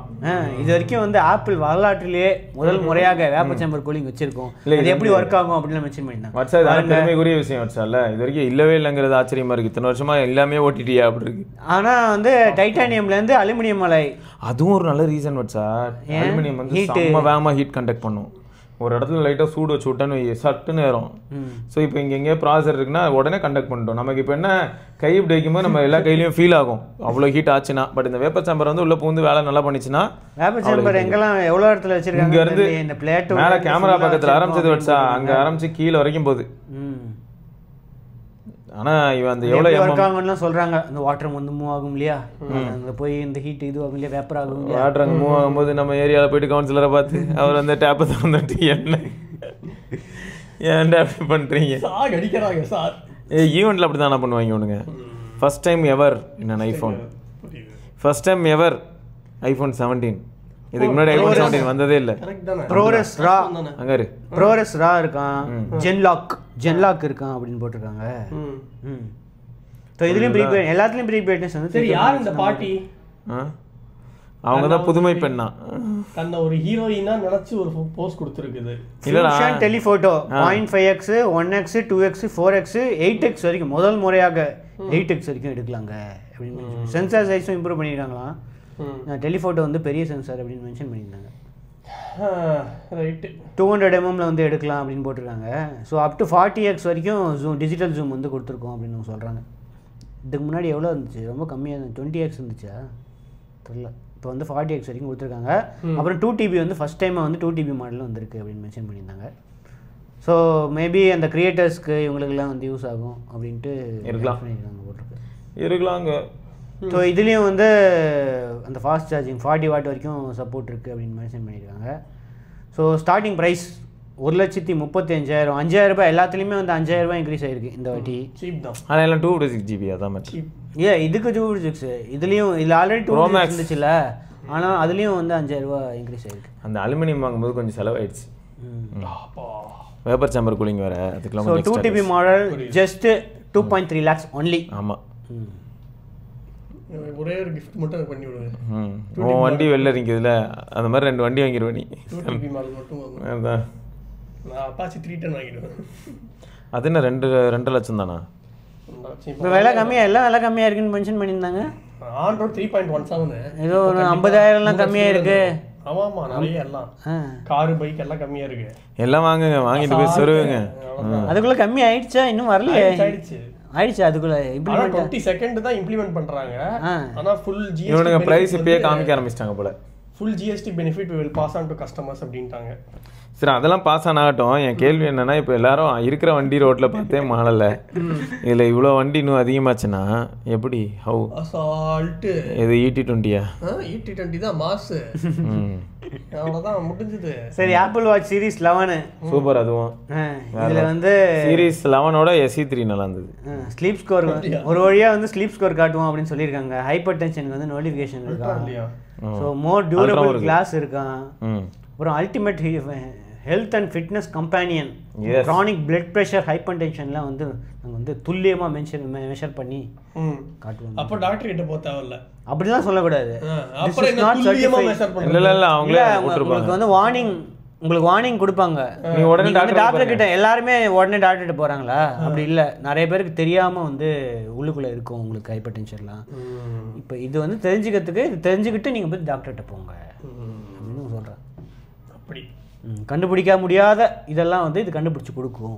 இது வரைக்கும் வந்து ஆப்பிள் வரலாற்றிலேயே முதல் முறையாக வேப்பர் சேம்பர் கூலிங் வச்சிருக்கோம். இது எப்படி ஒர்க் ஆகும் அப்படின்னு மென்ஷன் பண்ணிருந்தாங்க. வாட்ஸ்அப் அது பெருமைக்குரிய விஷயம். வாட்ஸ்அப்ல இது வரைக்கும் இல்லவே இல்லங்கிறது ஆச்சரியமா இருக்கு. இத்தனை வருஷமா எல்லாமே ஓடிடியா அப்படி இருக்கு. ஆனா வந்து டைட்டானியம்ல இருந்து அலுமினியம் அலை, அதுவும் ஒரு நல்ல ரீசன். வாட்ஸ்அப் அலுமினியம் வந்து செம்ம வேகமா ஹீட் கண்டக்ட் பண்ணும். ஒரு இடத்துல லைட்டாக சூடு வச்சு விட்டான்னு சட்டுன்னு ஏறும். ஸோ இப்போ இங்கே எங்கேயோ ப்ராசர் இருக்குன்னா உடனே கண்டக்ட் பண்ணிட்டோம். நமக்கு இப்போ என்ன கை இப்படி வைக்கும்போது நம்ம எல்லா கையிலையும் ஃபீல் ஆகும் அவ்வளோ ஹீட் ஆச்சுன்னா. பட் இந்த வேப்பர் சாம்பர் வந்து உள்ளே பூந்து வேலை நல்லா பண்ணிச்சுன்னா வேப்பர் சாம்பர் எங்கெல்லாம் எவ்வளோ இடத்துல வச்சிருக்காங்க இங்கே இருந்து இந்த பிளேட் மேலே கேமரா பக்கத்தில் ஆரம்பிச்சது வச்சா அங்கே ஆரம்பிச்சு கீழே வரைக்கும் போகுது. ஆனால் இவன் அந்த எவ்வளோ இருக்காங்கன்னு சொல்கிறாங்க இந்த வாட்டர் வந்து மூவ் ஆகும் இல்லையா அங்கே போய் இந்த ஹீட் இது ஆகும் இல்லையா வேப்பர் ஆகும் இல்லையா வாட்டர் அங்கே மூவ் ஆகும்போது நம்ம ஏரியாவில் போயிட்டு கவுன்சிலரை பார்த்து அவர் வந்து டேப்பை திறந்துட்டு என்ன ஏன்டா அப்படி பண்ணுறீங்க அடிக்கிறாங்க சார். ஈவெண்ட்டில் அப்படி தானே பண்ணுவாங்க இவனுங்க. ஃபர்ஸ்ட் டைம் எவர் இன் iPhone, first time ever iPhone 17. இதுக்கு முன்னாடி ஐஃபோன் 17 வந்ததே இல்லை. ப்ரோரஸ் ரா அங்கே இரு ப்ரோரஸ் ரா இருக்கான், ஜென்லாக் இருக்கான் அப்படின்னு போட்டிருக்காங்க. ஸோ இதுலேயும் ப்ரீபெய்ட் எல்லாத்துலேயும் ப்ரீபெய்ட்னஸ் வந்து சரி. யார் இந்த பாட்டி? அவங்க தான் புதுமை பெண்ணா தன்னை ஒரு ஹீரோயினா நினைச்சு ஒரு போஸ்ட் கொடுத்துருக்குது. இல்லடா telephoto 0.5x 1x 2x 4x 8x வரைக்கும் முதல் முறையாக 8x வரைக்கும் எடுக்கலாங்க அப்படின்னு சென்சார் சைஸும் இம்ப்ரூவ் பண்ணியிருக்காங்களாம். டெலிஃபோட்டோ வந்து பெரிய சென்சார் அப்படின்னு மென்ஷன் பண்ணியிருந்தாங்க. ரைட்டு 200 mm வந்து எடுக்கலாம் அப்படின்னு போட்டிருக்காங்க. ஸோ அப் டு 40x வரைக்கும் ஜூம் டிஜிட்டல் ஜூம் வந்து கொடுத்துருக்கோம் அப்படின்னு அவங்க சொல்கிறாங்க. இதுக்கு முன்னாடி எவ்வளோ இருந்துச்சு? ரொம்ப கம்மியாக இருந்துச்சு. 20x இருந்துச்சா தெரியல. இப்போ வந்து 40x வரைக்கும் கொடுத்துருக்காங்க. அப்புறம் 2TB வந்து ஃபஸ்ட் டைமாக வந்து 2TB மாடலும் வந்திருக்கு அப்படின்னு மென்ஷன் பண்ணியிருந்தாங்க. ஸோ மேபி அந்த கிரியேட்டர்ஸ்க்கு இவங்களுக்குலாம் வந்து யூஸ் ஆகும் அப்படின்ட்டு இருக்கலாம் போட்டிருக்கு இருக்கலாங்க. ஸோ இதுலேயும் வந்து அந்த ஃபாஸ்ட் சார்ஜிங் 40 வாட் வரைக்கும் சப்போர்ட் இருக்குது அப்படின்னு மென்ஷன் பண்ணியிருக்காங்க. ஸோ ஸ்டார்டிங் ப்ரைஸ் 1,35,000 5,000 ரூபாய் எல்லாத்துலேயுமே வந்து 5,000 ரூபாய் இன்க்ரீஸ் ஆகிருக்கு இந்த வாட்டி. சீப் தான். ஆனால் எல்லாம் 256GB அதான் சீப். இதுக்கு 256 இதுலேயும் இதில் ஆல்ரெடி 256 இருந்துச்சுல்ல, ஆனால் அதுலேயும் வந்து 5,000 ரூபாய் இன்க்ரீஸ் ஆகிருக்கு. அந்த அலுமினியம் வாங்கும்போது கொஞ்சம் செலவாயிடுச்சு. வேப்பர் சாம்பர் கூலிங் வேறு அதுக்கெல்லாம். So 2TB model just 2.3 lakhs only. ஆமாம். ஒரே ஒரு கிஃப்ட் மட்டும் பண்ணி விடுவேன். உன் வண்டி வெளில இருக்குதுல அந்த மாதிரி 2 வண்டி வாங்கிடுவேன் நீ. 2TB மாடல் மட்டும் அதான் நான் அப்பாச்சி 310 வாங்கிடுவேன். அது என்ன 2 லட்சம் தானா? இப்போ விலை கம்மியாக எல்லாம் விலை கம்மியாக இருக்குன்னு மென்ஷன் பண்ணியிருந்தாங்க. ஆண்ட்ராய்ட் 3.17 ஏதோ ஒரு 50,000 கம்மியாக இருக்கு. ஆமாமா நிறைய எல்லாம் காரு பைக் எல்லாம் கம்மியா இருக்கு. எல்லாம் வாங்குங்க வாங்கிட்டு போய் சொருவுங்க. அதுக்குள்ள கம்மி ஆயிடுச்சா? இன்னும் வரலையே. ஆயிடுச்சு அதுக்குள்ள. இம்ப்ளிமெண்ட் 20 செகண்ட் தான் இம்ப்ளிமெண்ட் பண்றாங்க. ஆனா ஃபுல் GST இவனுங்க பிரைஸ் இப்பயே காமிக்க ஆரம்பிச்சிட்டாங்க போல. Full GST benefit will pass on to customers அப்படின்ட்டாங்க. சரி அதெல்லாம் பாஸ் ஆனாகட்டும். என் கேள்வி என்னன்னா இப்போ எல்லாரும் இருக்கிற வண்டி ரோட்ல பார்த்தே மாறலை, இதுல இவ்வளோ வண்டி இன்னும் அதிகமாச்சுன்னா எப்படி? ஹவு அசால்ட்டு இது ET20 ET20 தான் மாஸ். அவ்வளோதான் முடிஞ்சது. சரி ஆப்பிள் வாட்ச் சீரிஸ் 11 சூப்பர். அதுவும் இதுல வந்து சீரிஸ் 11ஓட SE3 நல்லா இருந்தது. ஸ்லீப் ஸ்கோர் ஒரு வழியா வந்து ஸ்லீப் ஸ்கோர் காட்டுவோம் அப்படின்னு சொல்லியிருக்காங்க. ஹைப்பர் டென்ஷனுக்கு வந்து நோட்டிஃபிகேஷன் இருக்கான். ஸோ மோர் டியூரபிள் கிளாஸ் இருக்கான். அப்புறம் ultimate health and fitness companion chronic blood pressure ஹைப்பர் டென்ஷன்லாம் வந்து நாங்கள் வந்து துல்லியமாக மெஷர் பண்ணி காட்டுவோம். அப்போ டாக்டர் கிட்ட போக தேவையில்ல அப்படிலாம் சொல்லக்கூடாது. உங்களுக்கு வந்து உங்களுக்கு வார்னிங் கொடுப்பாங்க. உடனே டாக்டர் கிட்ட எல்லாருமே உடனே டாக்டர் கிட்ட போறாங்களா? அப்படி இல்லை, நிறைய பேருக்கு தெரியாம வந்து உள்ளுக்குள்ள இருக்கும் உங்களுக்கு ஹைப்பர் டென்ஷன்லாம். இப்போ இது வந்து தெரிஞ்சுக்கிறதுக்கு இது தெரிஞ்சுக்கிட்டு நீங்க போய் டாக்டர்கிட்ட போங்க அப்படின்னு சொல்றேன். அப்படி கண்டுபிடிக்க முடியாத இதெல்லாம் வந்து இது கண்டுபிடிச்சு கொடுக்கும்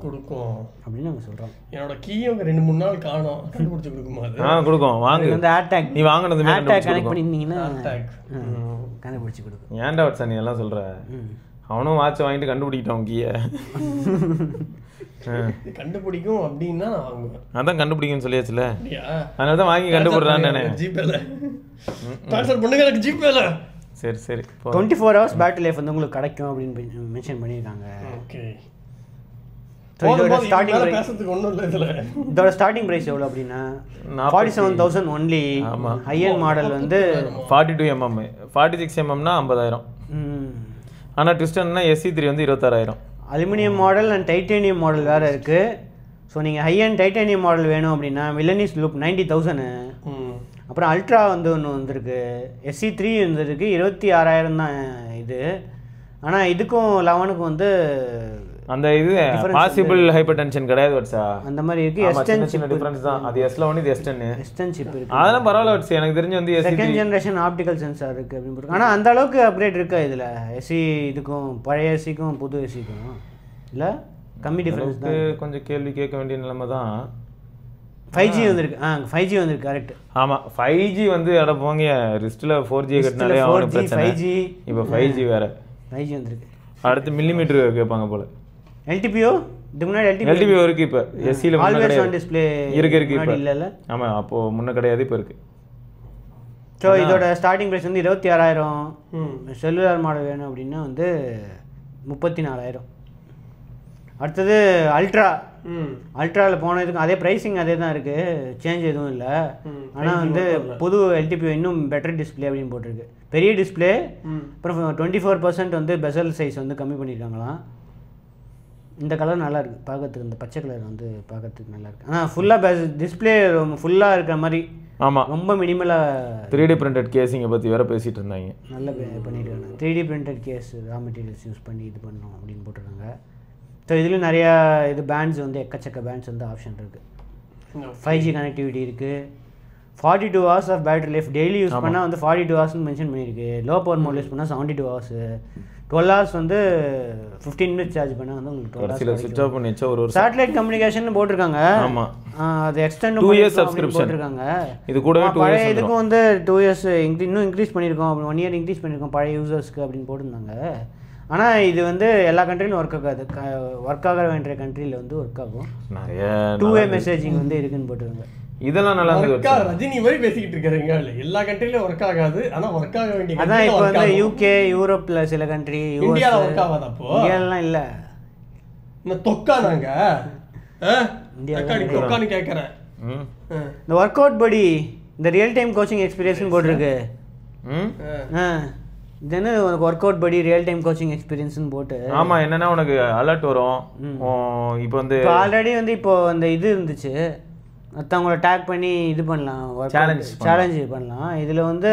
அப்படின்னு நாங்கள் சொல்கிறோம். என்னோட கீயும் 2-3 நாள் காணும் கண்டுபிடிச்சு கொடுக்குமா? கொடுக்கும். வாங்க வந்து ஏர்டேக் நீ வாங்கினது ஏர்டேக் கனெக்ட் பண்ணியிருந்தீங்கன்னா கண்டுபிடிச்சு கொடுக்கும். ஏன்டா வட்சா நீ எல்லாம் சொல்கிற? அவனும் வாட்சை வாங்கிட்டு கண்டுபிடிக்கிட்டான் கீயை. கண்டுபிடிக்கும் அப்படின்னா நான் வாங்குவேன். அதான் கண்டுபிடிக்கும்னு சொல்லியாச்சுல, அதனால தான் வாங்கி கண்டுபிடுறான்னு ஜிபேல ட்ரான்ஸ்ஃபர் பண்ணுங்க எனக்கு ஜிபேல. சரி சரி 24 hours பேட்டரி லைஃப் வந்து உங்களுக்கு கிடைக்கும் அப்படின்னு மென்ஷன் பண்ணியிருக்காங்க. ஓகே. இதோட ஸ்டார்டிங் பிரைஸ் எவ்வளோ அப்படின்னா 47,000 ஒன்லி. ஹை எண்ட் மாடல் வந்து 42 mm 46 mm-னா 50,000. ஆனால் ட்விஸ்டர்னா SE3 வந்து 26,000. Aluminium model and titanium model வேறு இருக்குது. ஸோ நீங்கள் ஹை அண்ட் டைட்டேனியம் மாடல் வேணும் அப்படின்னா மில்லனிஸ் லூப் 90,000. அப்புறம் அல்ட்ரா வந்து ஒன்று வந்திருக்கு. SE3 வந்துருக்கு 26,000 தான் இது. ஆனால் இதுக்கும் 11க்கும் வந்து அந்த இது பாசிபிள் ஹைப்பர் டென்ஷன் கிடையாது வட்சா. அந்த மாதிரி இருக்கு. S10 சிப் டிஃபரன்ஸ் தான். அது S11 இது S10. S10 சிப் இருக்கு. அதெல்லாம் பரவாயில்ல வட்சா. எனக்கு தெரிஞ்சு வந்து செகண்ட் ஜெனரேஷன் ஆப்டிகல் சென்சார் இருக்கு அப்படி போட்டு. ஆனா அந்த அளவுக்கு அப்கிரேட் இருக்கா இதுல? SE இதுக்கும் பழைய SEக்கும் புது SEக்கும் இல்ல கம்மி டிஃபரன்ஸ் தான். கொஞ்சம் கேள்வி கேட்க வேண்டிய நிலைமை தான். 5G வந்திருக்கு. 5G வந்திருக்கு கரெக்ட். ஆமா 5G வந்து அட போங்க ரிஸ்ட்ல 4G கட்டனாலே அவனுக்கு பிரச்சனை. 5G இப்போ 5G வேற. 5G வந்திருக்கு. அடுத்து மில்லிமீட்டர் கேட்பாங்க போல. LTPO இதுக்கு முன்னாடி LTPO இருக்கு. இப்போ SE ல முன்ன கிடையாது. டிஸ்ப்ளே இருக்கு இப்போ இல்ல. ஆமா அப்போ முன்ன கிடையாது இப்போ இருக்கு. ஸோ இதோட ஸ்டார்டிங் ப்ரைஸ் வந்து 26,000. செல்லுலார் மாடல் வேணும் அப்படின்னா வந்து 34,000. அடுத்தது அல்ட்ராவில் போனதுக்கு அதே ப்ரைஸிங் அதே தான் இருக்குது, சேஞ்ச் எதுவும் இல்லை. ஆனால் வந்து புது LTPO இன்னும் பெட்டர் டிஸ்பிளே அப்படின்னு போட்டிருக்கு. பெரிய டிஸ்பிளே, அப்புறம் 24% வந்து பெசல் சைஸ் வந்து கம்மி பண்ணியிருக்காங்களாம். இந்த கலர் நல்லா இருக்குது பார்க்கறதுக்கு, இந்த பச்சை கலர் வந்து பார்க்கறதுக்கு நல்லா இருக்குது. ஆனால் ஃபுல்லாக டிஸ்பிளே ஃபுல்லாக இருக்கிற மாதிரி. ஆமாம், ரொம்ப மினிமலாக 3D பிரிண்டட் கேஸிங்கை பற்றி வேறு பேசிகிட்டு இருந்தாங்க. நல்லா பண்ணியிருக்காங்க. 3D printed case raw materials use பண்ணி இது பண்ணோம் அப்படின்னு போட்டிருக்காங்க. ஸோ இதுலேயும் நிறையா இது பேண்ட்ஸ் வந்து எக்கச்சக்க பேண்ட்ஸ் வந்து ஆப்ஷன் இருக்குது. 5G கனெக்டிவிட்டி இருக்குது. 42 hours of battery life daily use பண்ணால் வந்து 42 hours மென்ஷன் பண்ணியிருக்கு. லோ பவர் மோட் யூஸ் பண்ணால் 72 hours. 12 hours வந்து 15 minutes சார்ஜ் பண்ணால் வந்து உங்களுக்கு 12 hours சுவிட்ச் ஆஃப் பண்ணி வச்சா ஒரு சேட்டலைட் கம்யூனிகேஷன் போட்டிருக்காங்க. ஆமாம், அது எக்ஸ்டெண்ட் 2 years சப்ஸ்கிரிப்ஷன் போட்டிருக்காங்க. இது கூடவே 2 years இதுக்கும் வந்து 2 years இன்னும் இன்க்ரீஸ் பண்ணியிருக்கோம். 1 year இன்க்ரீஸ் பண்ணியிருக்கோம் பழைய யூசர்ஸ்க்கு அப்படின்னு போட்டிருந்தாங்க. ஆனால் இது வந்து எல்லா கண்ட்ரிலும் ஒர்க் ஆகாது. ஒர்க் ஆக வேண்டிய கண்ட்ரியில் வந்து ஒர்க் ஆகும். நிறைய 2-way மெசேஜிங் வந்து இருக்குன்னு போட்டுருங்க. இதெல்லாம் நல்லா இருக்கு. ரஜினி மாதிரி பேசிக்கிட்டு இருக்காருங்க. எல்லா கண்ட்ரிலயும் ஒர்க் ஆகாது, ஆனா ஒர்க் ஆக வேண்டிய அதான் இப்போ வந்து UK யூரோப்ல சில கண்ட்ரி, இந்தியாவில் ஒர்க் ஆகாது. அப்போ இந்தியாலாம் இல்லை, இன்னும் தொக்கா நாங்க தொக்கான்னு கேட்குறேன். இந்த ஒர்க் அவுட் படி இந்த ரியல் டைம் கோச்சிங் எக்ஸ்பீரியன்ஸ் போட்டிருக்கு. இது என்ன உனக்கு ஒர்க் அவுட் படி ரியல் டைம் கோச்சிங் எக்ஸ்பீரியன்ஸ்னு போட்டு. ஆமாம், என்னன்னா உனக்கு அலர்ட் வரும். இப்போ வந்து ஆல்ரெடி வந்து இப்போ அந்த இது இருந்துச்சு, மற்றவங்கள டேக் பண்ணி இது பண்ணலாம், சேலஞ்சு பண்ணலாம். இதில் வந்து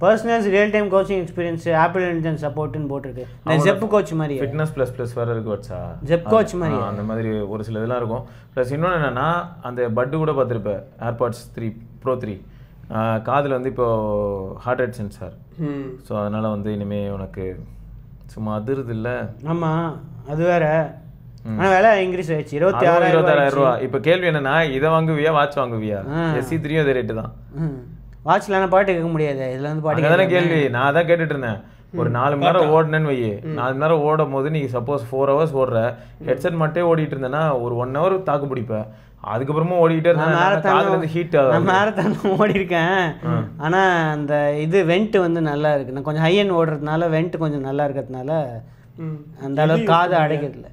personals real time coaching experience Apple intelligence சப்போர்ட்னு போட்டிருக்கு. ஜெப் கோச் மாதிரி ஃபிட்னஸ் ப்ளஸ் வேறு இருக்கு வச்சா, ஜெப் கோச் மாதிரி அந்த மாதிரி ஒரு சில இதெல்லாம் இருக்கும். ப்ளஸ் இன்னொன்று என்னென்னா அந்த பட்டு கூட பார்த்துருப்பேன், ஏர்பாட்ஸ் 3 Pro 3 காதில் வந்து இப்போது ஹார்ட் ரேட் சென்சார். ஸோ அதனால் வந்து இனிமேல் உனக்கு சும்மா அதிருது இல்லை. ஆமாம், அது வேற. ஆனால் விலை இன்க்ரீஸ் ஆயிடுச்சு, 26,000 ரூபா. இப்போ கேள்வி என்னன்னா, இதை வாங்குவியா வாட்ச் வாங்குவியா? SE3 அதே ரேட்டு தான். வாட்ச்ல பாட்டு கேட்க முடியாது, இதில் வந்து பாட்டு தானே கேள்வி. நான் தான் கேட்டுட்டு இருந்தேன். ஒரு 4 மணி நேரம் ஓடினேன்னு வை, 4 மணி நேரம் ஓடும் போது நீ சப்போஸ் 4 hours ஓடுற, ஹெட்செட் மட்டும் ஓடிட்டு இருந்தேன்னா ஒரு 1 hour தாக்கு பிடிப்பேன். அதுக்கப்புறமா ஓடிக்கிட்டே இருந்தேன், ஹீட் ஆகும். மேரத்தான் ஓடி இருக்கேன். ஆனால் அந்த இது வெண்ட் வந்து நல்லா இருக்கு. நான் கொஞ்சம் ஹை எண்ட் ஓடுறதுனால வெண்ட் கொஞ்சம் நல்லா இருக்கிறதுனால அந்த அளவுக்கு காது அடைக்கிறதுல.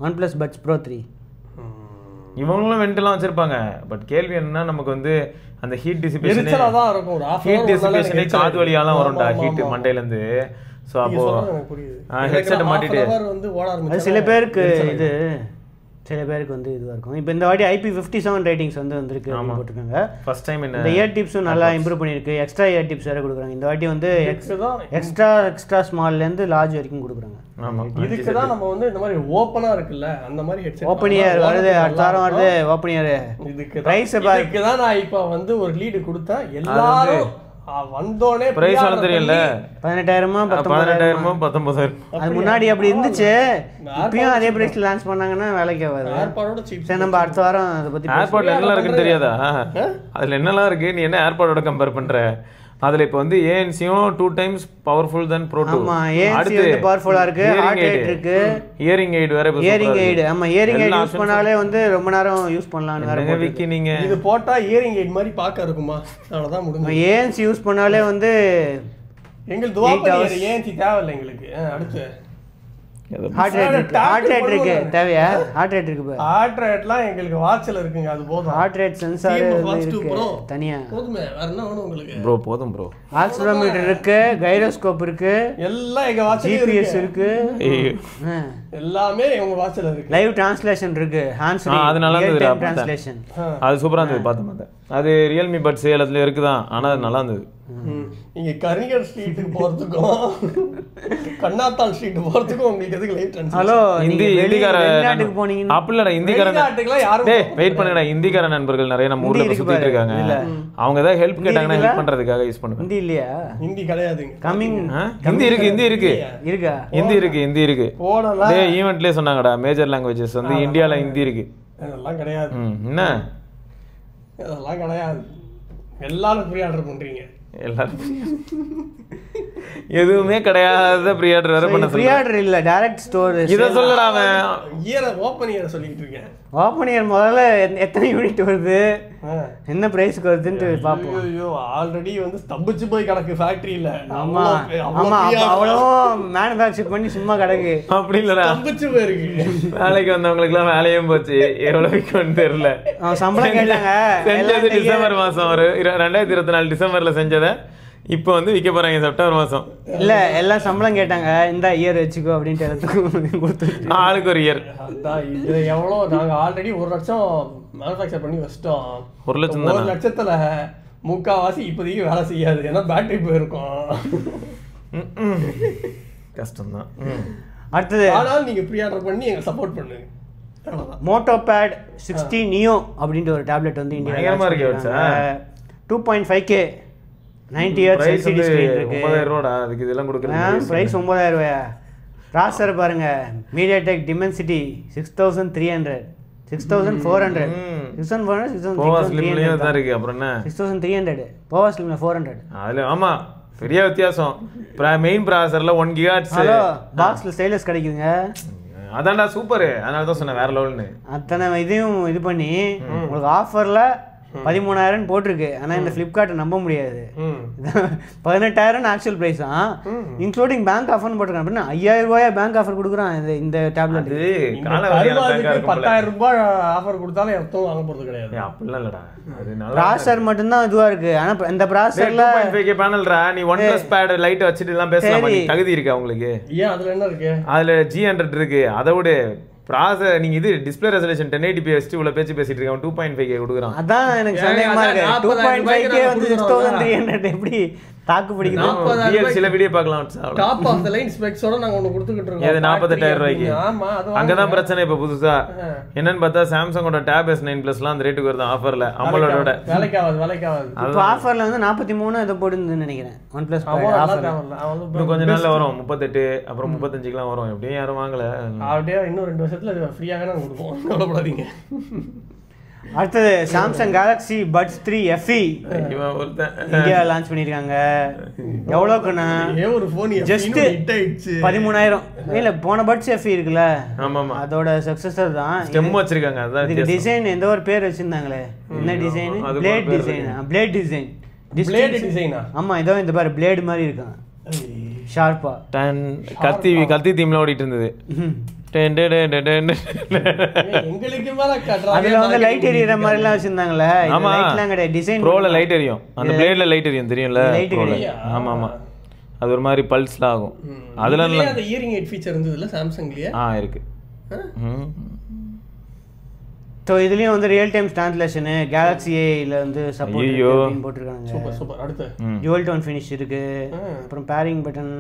OnePlus Buds Pro 3 இவங்களும் வெண்ட்லாம் வச்சிருப்பாங்க. பட் கேள்வி என்னன்னா, நமக்கு வந்து அந்த ஹீட் டிசிபேஷன் காது வழியாலாம் வரும்டா, ஹீட் மண்டையில இருந்து. ஸோ அப்போ ஹெட்செட் மாட்டிட்டு சில பேருக்கு இது சில பேருக்கு வந்து இதுவாக இருக்கும். இப்போ இந்த வாட்டி IP57 ரேட்டிங்ஸ் வந்து வந்திருக்கு போட்டிருக்காங்க. ஃபர்ஸ்ட் டைம் இந்த இயர் டிப்ஸும் நல்லா இம்ப்ரூவ் பண்ணியிருக்கு. எக்ஸ்ட்ரா இயர் டிப்ஸ் வேறு கொடுக்குறாங்க. இந்த வாட்டி வந்து எக்ஸ்ட்ரா ஸ்மால்லேருந்து லார்ஜ் வரைக்கும் கொடுக்குறாங்க. இதுக்கு தான் நம்ம வந்து இந்த மாதிரி ஓப்பனா இருக்குல்ல, அந்த மாதிரி ஹெட்செட் ஓப்பன் இயர் வருது, அடுத்த வாரம் வருது ஓப்பன் இயர். இதுக்கு தான் நான் இப்போ வந்து ஒரு லீடு கொடுத்தேன். எல்லாரும் வந்தோனே பிரைஸ் சொல்ல தெரியல, 18,000 19,000. அது முன்னாடி அப்படி இருந்துச்சு, இப்பயும் அதே பிரைஸ்ல லான்ச் பண்ணாங்கன்னா வேலைக்கு ஆகாது. ஏர்பாடோட சீப். சரி, நம்ம அடுத்த வாரம் அதை பத்தி. ஏர்பாட்ல என்னலாம் இருக்குன்னு தெரியாதா? அதுல என்னலாம் இருக்கு, நீ என்ன ஏர்பாடோட கம்பேர் பண்ற? அதுல இப்ப வந்து ANC-யும் 2 times பவர்ஃபுல் தென் Pro 2. ஆமா, ANC வந்து பவர்ஃபுல்லா இருக்கு. ஹார்ட் ரேட் இருக்கு. ஹியரிங் எய்ட் வேற. ஹியரிங் எய்ட், ஆமா, ஹியரிங் எய்ட் யூஸ் பண்ணாலே வந்து ரொம்ப நேரம் யூஸ் பண்ணலாம்னு வேற போட்டு. நீங்க இது போட்டா ஹியரிங் எய்ட் மாதிரி பாக்க இருக்குமா? அவ்வளவுதான் முடிஞ்சு. ANC யூஸ் பண்ணாலே வந்து எங்களுக்கு துவா பண்ணி ANC தேவையில்லை எங்களுக்கு. அடுத்து ஹார்ட் ரேட் இருக்கு. தேவையா? ஹார்ட் ரேட் இருக்கு. ஹார்ட் ரேட்லாம் எங்களுக்கு வாட்ச்ல இருக்குங்க, அது போதும். ஹார்ட் ரேட் சென்சார் இருக்கு தனியா. போதுமே, வேற என்ன வேணும் உங்களுக்கு? ப்ரோ போதும் ப்ரோ. ஆக்சிலோமீட்டர் இருக்கு, கைரோஸ்கோப் இருக்கு, எல்லாம் எங்க வாட்ச்ல இருக்கு. GPS இருக்கு, எல்லாமே உங்க வாட்ச்ல இருக்கு. லைவ் டிரான்ஸ்லேஷன் இருக்கு, ஹேண்ட்ஸ் ஃப்ரீ. அது நல்லா இருந்தது டிரான்ஸ்லேஷன். அது சூப்பரா இருந்தது, பார்த்தேன். அது Realme Buds எல்லாத்துலயும் இருக்குதான், ஆனா அது நல்லா இருந்தது. இங்க கரிங்கர் ஸ்ட்ரீட்டுக்கு போறதுக்கும் கண்ணாத்தாள் ஸ்ட்ரீட் போறதுக்கு உங்களுக்கு எதுக்கு லைவ் ட்ரான்ஸ்மிஷன்? ஹலோ இந்திக்காரன் போனீங்கன்னா அப்படில்லடா இந்திக்காரன் யாரும் வெயிட் பண்ணுடா. இந்திக்கார நண்பர்கள் நிறைய நம்ம ஊர்ல சுத்திட்டு இருக்காங்க. அவங்க ஏதாவது ஹெல்ப் கேட்டாங்கன்னா ஹெல்ப் பண்றதுக்காக யூஸ் பண்ணுவேன். ஹிந்தி இல்லையா? ஹிந்தி கிடையாதுங்க. கமிங் ஹிந்தி இருக்கு இருக்கா? ஹிந்தி இருக்கு. போடலாம். ஈவென்ட்லயே சொன்னாங்கடா மேஜர் லாங்குவேஜஸ் வந்து இந்தியால ஹிந்தி இருக்கு. அதெல்லாம் கிடையாது. என்ன அதெல்லாம் கிடையாது. எல்லாரும் ப்ரீ ஆர்டர் பண்றீங்க. எல்லாரும் எதுவுமே கிடையாத ப்ரீ ஆர்டர் வேற பண்ண ப்ரீ ஆர்டர் இல்ல டைரக்ட் ஸ்டோர். இத சொல்லடா அவன். இயர் ஓபன் இயர் சொல்லிட்டு இருக்கேன். ஓபன் இயர் முதல்ல எத்தனை யூனிட் வருது, என்ன பிரைஸ்க்கு வருதுன்னு பாப்போம். ஐயோ ஆல்ரெடி வந்து ஸ்தம்பிச்சு போய் கிடக்கு ஃபேக்டரியில. ஆமா ஆமா அவ்வளோ மேனுஃபேக்சர் பண்ணி சும்மா கிடக்கு. அப்படி இல்லடா, ஸ்தம்பிச்சு போயிருக்கு. வேலைக்கு வந்தவங்களுக்கு எல்லாம் வேலையும் போச்சு. எவ்வளவுக்கு தெரியல. சம்பளம் கேட்டாங்க. செஞ்சது டிசம்பர் மாசம் ஒரு 2024 டிசம்பர்ல செஞ்சதை இப்போ வந்து விற்க போறாங்க செப்டம்பர் மாசம். இல்ல எல்லாம் சம்பளம் கேட்டாங்க. இந்த இயர் வச்சுக்கோ அப்படின்ட்டு எல்லாத்துக்கும் கொடுத்து ஆளுக்கு ஒரு இயர். அதான் இது எவ்வளோ நாங்க ஆல்ரெடி 1 லட்சம் மேனுஃபேக்சர் பண்ணி வச்சிட்டோம். 1 லட்சம் 1 லட்சத்துல முக்காவாசி இப்போதைக்கு வேலை செய்யாது. ஏன்னா பேட்டரி போயிருக்கும். கஷ்டம்தான். அடுத்தது ஆனால் நீங்க ப்ரீ ஆர்டர் பண்ணி எங்க சப்போர்ட் பண்ணுங்க. மோட்டோபேட் 60 நியோ அப்படின்ற ஒரு டேப்லெட் வந்து பயங்கரமா இருக்கு. 2.5K 90 Hz LCD ஸ்கிரீன் இருக்கு. 9000 ரூபாடா அதுக்கு இதெல்லாம் கொடுக்குறாங்க. பிரைஸ் 9000 ரூபாயா? ப்ராசஸர் பாருங்க MediaTek Dimensity 6300 6400 6300 தான் இருக்கு. அப்புறம் என்ன 6300 பவர் ஸ்லிம்ல 400. அதுல ஆமா பெரிய வித்தியாசம். மெயின் ப்ராசஸர்ல 1 GHz பாக்ஸ்ல ஸ்டைலஸ் கிடைக்குங்க. அதான்டா சூப்பர். அதனால தான் சொன்னேன் வேற லெவல்னு. அத்தனை இதையும் இது பண்ணி உங்களுக்கு ஆஃபர்ல 13,000 போட்டிருக்கு. ஆனா இந்த Flipkart நம்ப முடியாது. 18,000 ஆக்சுவல் பிரைஸ் தான், இன்க்ளூடிங் பேங்க் ஆஃபர்னு போட்டிருக்காங்க. அப்படின்னா 5,000 ரூபாய் பேங்க் ஆஃபர் கொடுக்குறான் இந்த டேப்லெட். 10,000 ரூபாய் ஆஃபர் கொடுத்தாலும் எத்தனை வாங்க போறது கிடையாது. அப்படிலாம் இல்லடா, ப்ராசஸர் மட்டும் தான் இதுவா இருக்கு. ஆனா இந்த ப்ராசஸர்ல 2.5K பேனல்ரா. நீ OnePlus பேட் லைட் வச்சிட்டு எல்லாம் பேசலாமா? தகுதி இருக்கு உங்களுக்கு? ஏன் அதுல என்ன இருக்கு? அதுல G100 இருக்கு. அதை விட ப்ராசஸர் நீங்க இது டிஸ்ப்ளே ரெசல்யூஷன் 1080p வச்சு இவ்வளவு பேச்சு பேசிட்டு இருக்கேன். 2.5K கொடுக்குறான். அதான் எனக்கு சந்தேகமா இருக்கு. 2.5K வந்து 6300 எப்படி தாக்கு பிடிக்குது? சில வீடியோ பார்க்கலாம். டாப் ஆஃப் தி லைன் ஸ்பெக்ஸோட நாங்க ஒன்னு கொடுத்துக்கிட்டு இருக்கோம். இது 48,000 ரூபாய்க்கு. ஆமா அது அங்கதான் பிரச்சனை. இப்ப புதுசா என்னன்னு பார்த்தா சாம்சங்கோட Tab S9 Plusலாம் அந்த ரேட்டுக்கு வருது ஆஃபர்ல. அம்மளோட வேலைக்காவது இப்போ ஆஃபர்ல வந்து 43 ஏதோ போடுதுன்னு நினைக்கிறேன். OnePlus ஆஃபர்ல இன்னும் கொஞ்ச நாள்ல வரும். 38 அப்புறம் 35க்குலாம் வரும். எப்படியும் யாரும் வாங்கல. அப்படியே இன்னும் 2 வருஷத்துல ஃப்ரீயாவே நாங்க கொடுப்போம். கவலைப்படாதீங்க. அடுத்தது Samsung Galaxy Buds 3 FE India launch பண்ணிருக்காங்க. எவ்வளவுக்குன்னா ஒரு ஃபோன் ஜஸ்ட் 13,000. இல்ல போன Buds FE இருக்குல்ல, ஆமாமா அதோட சக்சஸர் தான். ஸ்டெம் வச்சிருக்காங்க. அதான் இதுக்கு டிசைன் எந்த ஒரு பேர் வச்சிருந்தாங்களே, என்ன design? Blade design. Blade design. Blade டிசைனா? ஆமா, இதோ இந்த பாரு பிளேட் மாதிரி இருக்கான். ஷார்ப்பா கத்தி தீம்ல ஓடிட்டு இருந்தது. எங்களுக்கு மேல அதுல வந்து லைட் எரியற மாதிரி எல்லாம் வச்சிருந்தாங்கல. ஆமா, லைட்லாம் கிடையாது. டிசைன் ப்ரோல லைட் எரியும். அந்த பிளேட்ல லைட் எரியும் தெரியும்ல? ஆமா ஆமா, அது ஒரு மாதிரி பல்ஸ்ல ஆகும். அதுல அந்த இயரிங் எய்ட் ஃபீச்சர் இருந்ததுல சாம்சங்லயே இருக்கு. ஸோ இதுலயும் வந்து ரியல் டைம் டிரான்ஸ்லேஷன் Galaxy A-ல வந்து சப்போர்ட் அப்படின்னு போட்டிருக்காங்க. Super super. அடுத்து டுவல் டோன் ஃபினிஷ் இருக்கு. அப்புறம் பேரிங் பட்டன்,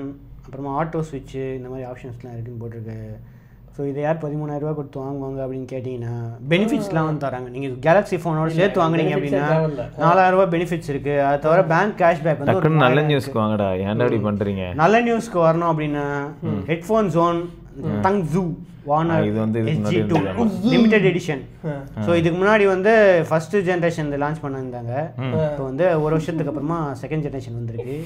அப்புறமா ஆட்டோ ஸ்விட்ச், இந்த மாதிரி ஆப்ஷன்ஸ்லாம் இருக்குன்னு போட்டிருக்கு. ஸோ இதை யார் 13,000 ரூபா கொடுத்து வாங்குவாங்க அப்படின்னு கேட்டிங்கன்னா பெனிஃபிட்ஸ்லாம் வந்து தராங்க. நீங்கள் கேலக்ஸி ஃபோனோட சேர்த்து வாங்குனீங்க அப்படின்னா 4,000 ரூபா பெனிஃபிட்ஸ் இருக்குது. அதை தவிர பேங்க் கேஷ்பேக் வந்து நல்ல நியூஸ்க்கு வாங்கடா. ஏன்டா இப்படி பண்ணுறீங்க? நல்ல நியூஸ்க்கு வரணும் அப்படின்னா ஹெட்ஃபோன் ஜோன் தங் ஜூ வார்னர் இது வந்து SG2 லிமிடெட் எடிஷன். ஸோ இதுக்கு முன்னாடி வந்து ஃபர்ஸ்ட் ஜென்ரேஷன் லான்ச் பண்ணியிருந்தாங்க. இப்போ வந்து ஒரு வருஷத்துக்கு அப்புறமா செகண்ட் ஜென்ரேஷன் வந்திருக்கு.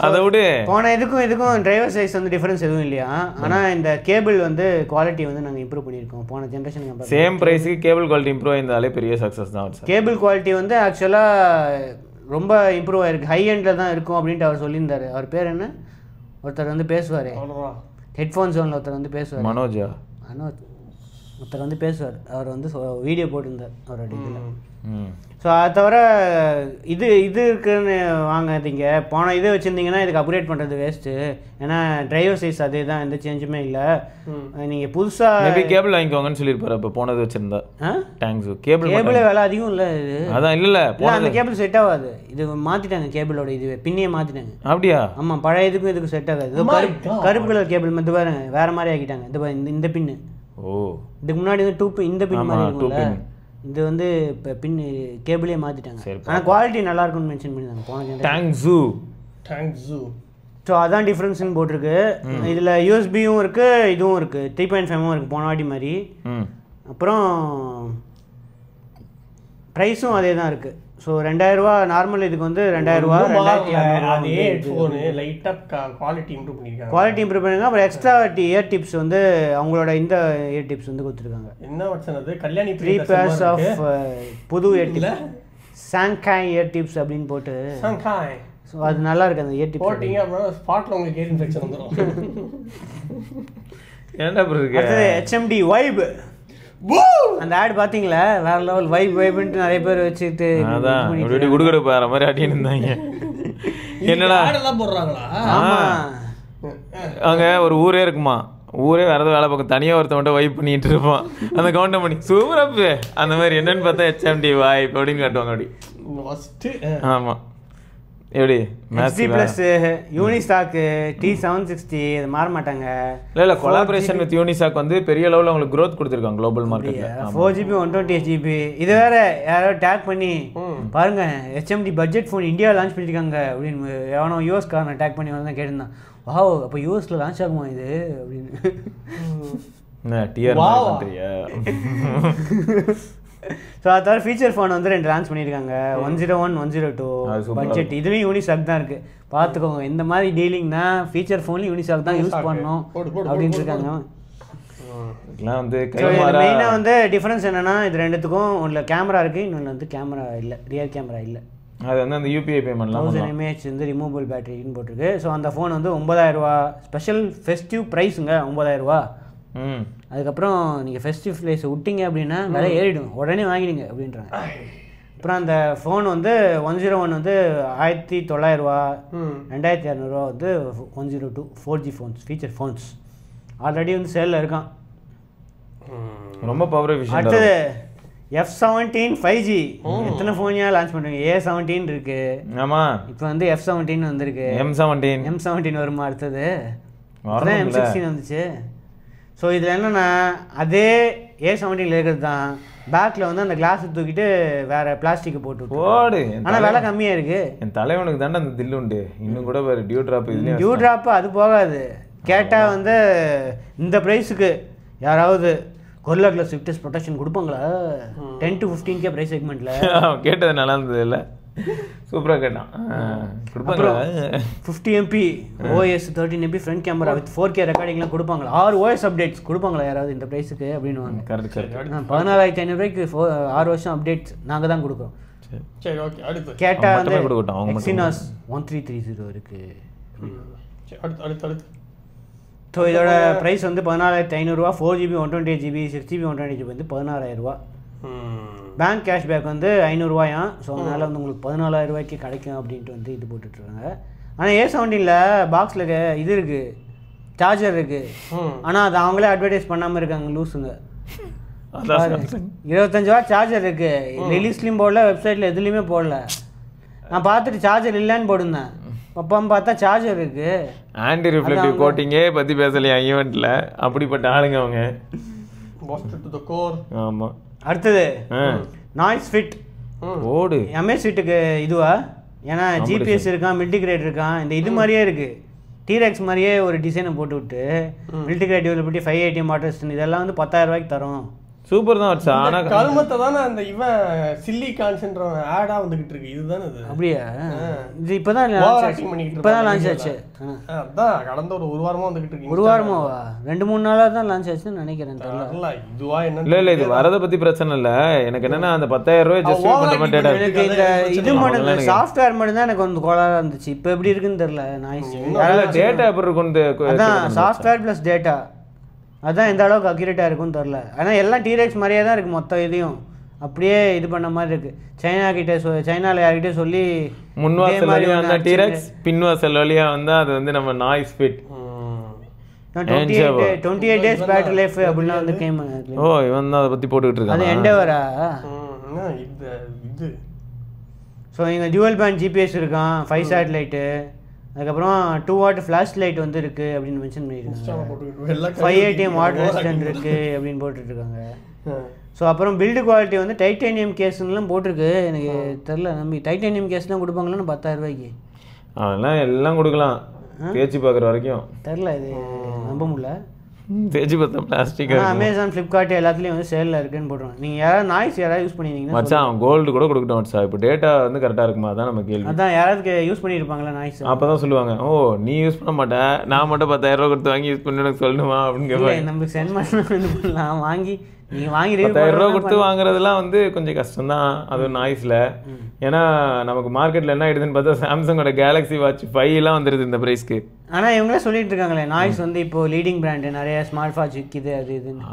அதை விட போன இதுக்கும் டிரைவர் சைஸ் வந்து டிஃபரன்ஸ் எதுவும் இல்லையா? ஆனால் இந்த கேபிள் வந்து குவாலிட்டி வந்து நாங்கள் இம்ப்ரூவ் பண்ணியிருக்கோம் போன ஜென்ரேஷன். சேம் ப்ரைஸுக்கு கேபிள் குவாலிட்டி இம்ப்ரூவ் ஆயிருந்தாலே பெரிய சக்ஸஸ் தான். கேபிள் குவாலிட்டி வந்து ஆக்சுவலாக ரொம்ப இம்ப்ரூவ் ஆயிருக்கு. ஹை எண்டில் தான் இருக்கும் அப்படின்ட்டு அவர் சொல்லியிருந்தாரு. அவர் பேர் என்ன? ஒருத்தர் வந்து பேசுவார் ஹெட்ஃபோன் ஜோனில். ஒருத்தர் வந்து பேசுவார், மனோஜ். ஒருத்தர் வந்து பேசுவார். அவர் வந்து வீடியோ போட்டிருந்தார் அவரோட இதில். ஸோ அதை தவிர இது இருக்குன்னு வாங்காதீங்க. போன இது வச்சுருந்தீங்கன்னா இதுக்கு அப்கிரேட் பண்ணுறது வேஸ்ட்டு. ஏன்னா டிரைவர் சைஸ் அதே தான், எந்த சேஞ்சுமே இல்லை. நீங்கள் புதுசாக மேபி கேபிள் வாங்கிக்கோங்கன்னு சொல்லியிருப்பாரு. இப்போ போனது வச்சுருந்தா தேங்க்ஸ். கேபிளே விலை அதிகம் இல்லை இது. அதான் இல்லை அந்த கேபிள் செட் ஆகாது. இது மாற்றிட்டாங்க கேபிளோட இது பின்னையே மாற்றிட்டாங்க. அப்படியா? ஆமாம், பழைய இதுக்கும் இதுக்கும் செட் ஆகாது. இது கருப்பு கலர் கேபிள் மட்டும் பாருங்க வேறு மாதிரி ஆக்கிட்டாங்க. இந்த பின்னு இதுக்கு முன்னாடி வந்து 2 பின் இந்த பின் மாதிரி இருக்கும்ல, இது வந்து இப்போ பின் கேபிளே மாற்றிட்டாங்க. ஆனால் குவாலிட்டி நல்லா இருக்கும்னு மென்ஷன் பண்ணியிருந்தாங்க போன தேங்க்ஸு. ஸோ அதான் டிஃப்ரென்ஸ்னு போட்டிருக்கு. இதில் யூஎஸ்பியும் இருக்குது, இதுவும் இருக்குது, 3.5 இருக்குது போன வாட்டி மாதிரி. அப்புறம் ப்ரைஸும் அதே தான் இருக்குது. ஸோ 2000 நார்மல் இதுக்கு வந்து 2000 அதே ஹெட்ஃபோனு லைட்டாக குவாலிட்டி இம்ப்ரூவ் பண்ணியிருக்காங்க. குவாலிட்டி இம்ப்ரூவ் பண்ணிருக்காங்க. அப்புறம் எக்ஸ்ட்ரா இயர் டிப்ஸ் வந்து அவங்களோட இந்த இயர் டிப்ஸ் வந்து கொடுத்துருக்காங்க. என்ன வருஷம் அது? கல்யாணி 3 pairs ஆஃப் புது year tips, Shanghai year tips அப்படின்னு போட்டு. சாங்காய். ஸோ அது நல்லா இருக்குது அந்த இயர் டிப்ஸ். போட்டிங்க அப்படின்னா ஸ்பாட்டில் உங்களுக்கு இயர் இன்ஃபெக்ஷன் வந்துடும். என்ன இருக்கு? அடுத்தது HMD வைப். அந்த ஆட் பாத்தீங்களா? வேற லெவல் வைப்ன்ட்டு நிறைய பேர் வச்சுட்டு குடுகுடு போற மாதிரி ஆட்டின்னு இருந்தாங்க. என்னடா ஆடெல்லாம் போடுறாங்களா? ஆமா, அங்க ஒரு ஊரே இருக்குமா, ஊரே வேற ஏதாவது வேலை பக்கம் தனியாக ஒருத்தவன்ட்ட வைப் பண்ணிட்டு இருப்பான். அந்த கவுண்டர் பண்ணி சூப்பரப்பு அந்த மாதிரி என்னன்னு பார்த்தா HMD வைப் அப்படின்னு காட்டுவாங்க. அப்படி ஆமா. எப்படி மேக்ஸி ப்ளஸ் யூனிசாக் T760 இது மாற மாட்டாங்க. இல்லை கொலாபரேஷன் வித் யூனிசாக் வந்து பெரிய லெவலில் அவங்களுக்கு க்ரோத் கொடுத்துருக்காங்க குளோபல் மார்க்கெட்டில். 4GB 128GB இது வேற யாரோ டேக் பண்ணி பாருங்க HMD budget phone India launch பண்ணியிருக்காங்க அப்படின்னு எவனோ யூஎஸ்காரனை டேக் பண்ணி வந்து தான் கேட்டிருந்தான். வாவ், அப்போ யூஎஸில் லான்ச் ஆகுமா இது அப்படின்னு. ஸோ அது தவிர ஃபீச்சர் ஃபோன் வந்து 2 லான்ச் பண்ணியிருக்காங்க. 101, 102 பட்ஜெட். இதுலேயும் யூனிசாக் தான் இருக்குது. பார்த்துக்கோங்க, இந்த மாதிரி டீலிங்னா ஃபீச்சர் ஃபோன்லையும் யூனிசாக் தான் யூஸ் பண்ணணும் அப்படின்னு இருக்காங்க. மெயினாக வந்து டிஃப்ரென்ஸ் என்னென்னா இது ரெண்டுத்துக்கும் ஒன்றில் கேமரா இருக்குது, இன்னொன்று வந்து கேமரா இல்லை, ரியர் கேமரா இல்லை. அது வந்து அந்த UPI பேமெண்ட்லாம் 1000 mAh வந்து ரிமூவபிள் பேட்டரின்னு போட்டிருக்கு. ஸோ அந்த ஃபோன் வந்து 9000 ஸ்பெஷல் ஃபெஸ்டிவ் ப்ரைஸுங்க 9000. அதுக்கப்புறம் நீங்கள் ஃபெஸ்டிவ் ப்ரைஸ் விட்டீங்க அப்படின்னா விலை ஏறிடும், உடனே வாங்கிடுங்க அப்படின்றாங்க. அப்புறம் அந்த ஃபோன் வந்து 101 வந்து 1900, 2200 வந்து 102 4G phones, feature phones already வந்து சேலில் இருக்கான். ரொம்ப பவர் எஃபிஷியன்ட். அடுத்தது F17 5G. எத்தனை ஃபோனியா லான்ச் பண்ணுறீங்க? A17 இருக்கு. ஆமாம், இப்போ வந்து F17 வந்திருக்கு. M17 வருமா? அடுத்தது M16 வந்துச்சு. ஸோ இதில் என்னென்னா அதே A17 இருக்கிறது தான், பேக்கில் வந்து அந்த கிளாஸை தூக்கிட்டு வேறு பிளாஸ்டிக்கை போட்டு போடு. ஆனால் விலை கம்மியாக இருக்குது. என் தலைவனுக்கு தானே அந்த தில்லு உண்டு. இன்னும் கூட வேறு டியூ ட்ராப்பு அது போகாது. கேட்டால் வந்து இந்த ப்ரைஸுக்கு யாராவது கொர்லா கிளாஸ் விக்டர்ஸ் ப்ரொடெக்ஷன் கொடுப்பாங்களா? 10 to 15K ப்ரைஸ் செக்மெண்ட்டில் கேட்டது நல்லா இருந்தது இல்லை? சூப்பராக கேட்டான். கொடுப்பாங்களா? 50 MP OS 13 MP front camera with 4K ரெக்கார்டிங்லாம் கொடுப்பாங்களா? 6 OS அப்டேட்ஸ் கொடுப்பாங்களா யாராவது இந்த ப்ரைஸுக்கு அப்படின்னு வாங்க. கரெக்ட். 14500 6 வருஷம் அப்டேட்ஸ் நாங்கள் தான் கொடுக்குறோம். சரி, ஓகே. அடுத்து கேட்டால் வந்து Exynos 1330 இருக்குது. அடுத்து ஸோ இதோட ப்ரைஸ் வந்து 14500. 4GB 128GB 6GB 128GB வந்து 16000. பேங்க் கேஷ்பேக் வந்து 500. ஸோ அதனால் வந்து உங்களுக்கு 14000 கிடைக்கும் அப்படின்ட்டு வந்து இது போட்டுட்ருக்காங்க. ஆனால் A17 பாக்ஸில் இது இருக்குது, சார்ஜர் இருக்குது. ஆனால் அது அவங்களே அட்வர்டைஸ் பண்ணாமல் இருக்காங்க, லூஸுங்க. 25 வாட் சார்ஜர் இருக்குது, ரிலீஸ்லேயும் போடல, வெப்சைட்டில் எதுலேயுமே போடல. நான் பார்த்துட்டு சார்ஜர் இல்லைன்னு போடுந்தேன், அப்போ பார்த்தா சார்ஜர் இருக்குது. ஆன்டி ரிஃப்ளெக்டிவ் கோட்டிங்கே பற்றி பேசலையா ஈவெண்ட்டில்? அப்படிப்பட்ட ஆளுங்க அவங்க. ஆமாம். அடுத்தது நாய்ஸ் ஃபிட் ஓடு. எம்எஸ் ஃபிட்டுக்கு இதுவா? ஏன்னா GPS இருக்கான், மில்டிகிரேட் இருக்கான். இந்த இது மாதிரியே இருக்குது, டீரெக்ஸ் மாதிரியே ஒரு டிசைனை போட்டு விட்டு மில்டிகிரேட் டெவலப்டி 580 வாட்டர்ஸ் இதெல்லாம் வந்து 10000 தரும். சூப்பர் தான் வச்சா. ஆனால் கல்மத்தை தானே அந்த இவன் சில்லி கான்சென்ட்ரா ஆடா வந்துகிட்டு இருக்கு. இதுதானே இது? அப்படியா? இது இப்போதான் லான்ச் ஆச்சு. அதான் கடந்த ஒரு வாரமா வந்துகிட்டு இருக்கு. ஒரு வாரமாவா? 2-3 நாளாக தான் லான்ச் ஆச்சுன்னு நினைக்கிறேன். இதுவா என்ன? இல்லை இது வரதை பற்றி பிரச்சனை இல்லை. எனக்கு என்னன்னா அந்த 10000 ஜஸ்டிஃபை பண்ணுற மாதிரி டேட்டா. எனக்கு இந்த இது மட்டும் சாஃப்ட்வேர் மட்டும் தான் எனக்கு வந்து கோளாக இருந்துச்சு. இப்போ எப்படி இருக்குன்னு தெரியல. நாய்ஸ் டேட்டா எப்படி இருக்கும்? அதான் சாஃப்ட்வேர் ப்ளஸ் டேட்டா, அதான் எந்த அளவுக்கு அக்யூரேட்டாக இருக்குன்னு தெரில. ஆனால் எல்லாம் டீரெக்ஸ் மாதிரியே தான் இருக்குது மொத்தம் இதையும். அப்படியே இது பண்ண மாதிரி இருக்கு. சைனால யார்கிட்ட சொல்லி முன்வாசல் வழியா வந்தா டீரெக்ஸ், பின்வாசல் வழியா வந்தா அது வந்து நம்ம noise fit. 28 days battery life அப்படினா வந்து கேம். ஓ இவன் தான் அத பத்தி போட்டுட்டு இருக்கான். அது எண்டவரா? இது ஸோ இங்கே டியூவல் பேண்ட் ஜிபிஎஸ் இருக்கான், 5 சேட்டலைட்டு, அதுக்கப்புறம் 2 watt ஃப்ளாஷ் லைட் வந்து இருக்கு அப்படின்னு மென்ஷன் பண்ணியிருக்காங்க. 5 ATM வாட்டர் ரெசிஸ்டன்ட் இருக்கு அப்படின்னு போட்டுட்ருக்காங்க. ஸோ அப்புறம் பில்டு குவாலிட்டி வந்து டைட்டானியம் கேஸ்லாம் போட்டிருக்கு. எனக்கு தெரில, நம்பி டைட்டானியம் கேஸ்லாம் கொடுப்பாங்களான்னு 10,000 ரூபாய்க்கு. அதெல்லாம் எல்லாம் கொடுக்கலாம் தேய்ச்சி பார்க்குற வரைக்கும். தெரில, இது நம்ப முடியல. தேய்ச்சி பார்த்தா பிளாஸ்டிக். அமேசான், ஃப்ளிப்கார்ட் எல்லாத்துலேயும் வந்து சேலில் இருக்குன்னு போட்டுருவாங்க. நீங்கள் யாராவது நாய்ஸ் யூஸ் பண்ணியிருந்தீங்கன்னா மச்சான் கோல்டு கூட கொடுக்கட்டும் மச்சான். இப்போ டேட்டா வந்து கரெக்டாக இருக்குமா அதான் நம்ம கேள்வி. அதான் யாராவது யூஸ் பண்ணியிருப்பாங்களா நாய்ஸ்? அப்போ தான் சொல்லுவாங்க, ஓ நீ யூஸ் பண்ண மாட்டேன், நான் மட்டும் 10,000 ரூபா கொடுத்து வாங்கி யூஸ் பண்ணி எனக்கு சொல்லணுமா அப்படின்னு கேட்பாங்க. நமக்கு சென்ட் பண்ணலாம், வாங்கி நீங்கள் வாங்கி 10,000 ரூபா கொடுத்து வாங்குறதுலாம் வந்து கொஞ்சம் கஷ்டம் தான் அது நாய்ஸில். ஏன்னா நமக்கு மார்க்கெட்டில் என்ன ஆயிடுதுன்னு பார்த்தா சாம்சங்கோட கேலக்ஸி வாட்ச் 5 எல்லாம் வந்துடுது இந்த ப்ரைஸ்க்கு. ஆனால் இவங்களே சொல்லிட்டு இருக்காங்களே நாய்ஸ் வந்து இப்போ லீடிங் பிராண்டு, நிறைய ஸ்மார்ட் வாட்ச் விற்கிது அது இதுன்னு.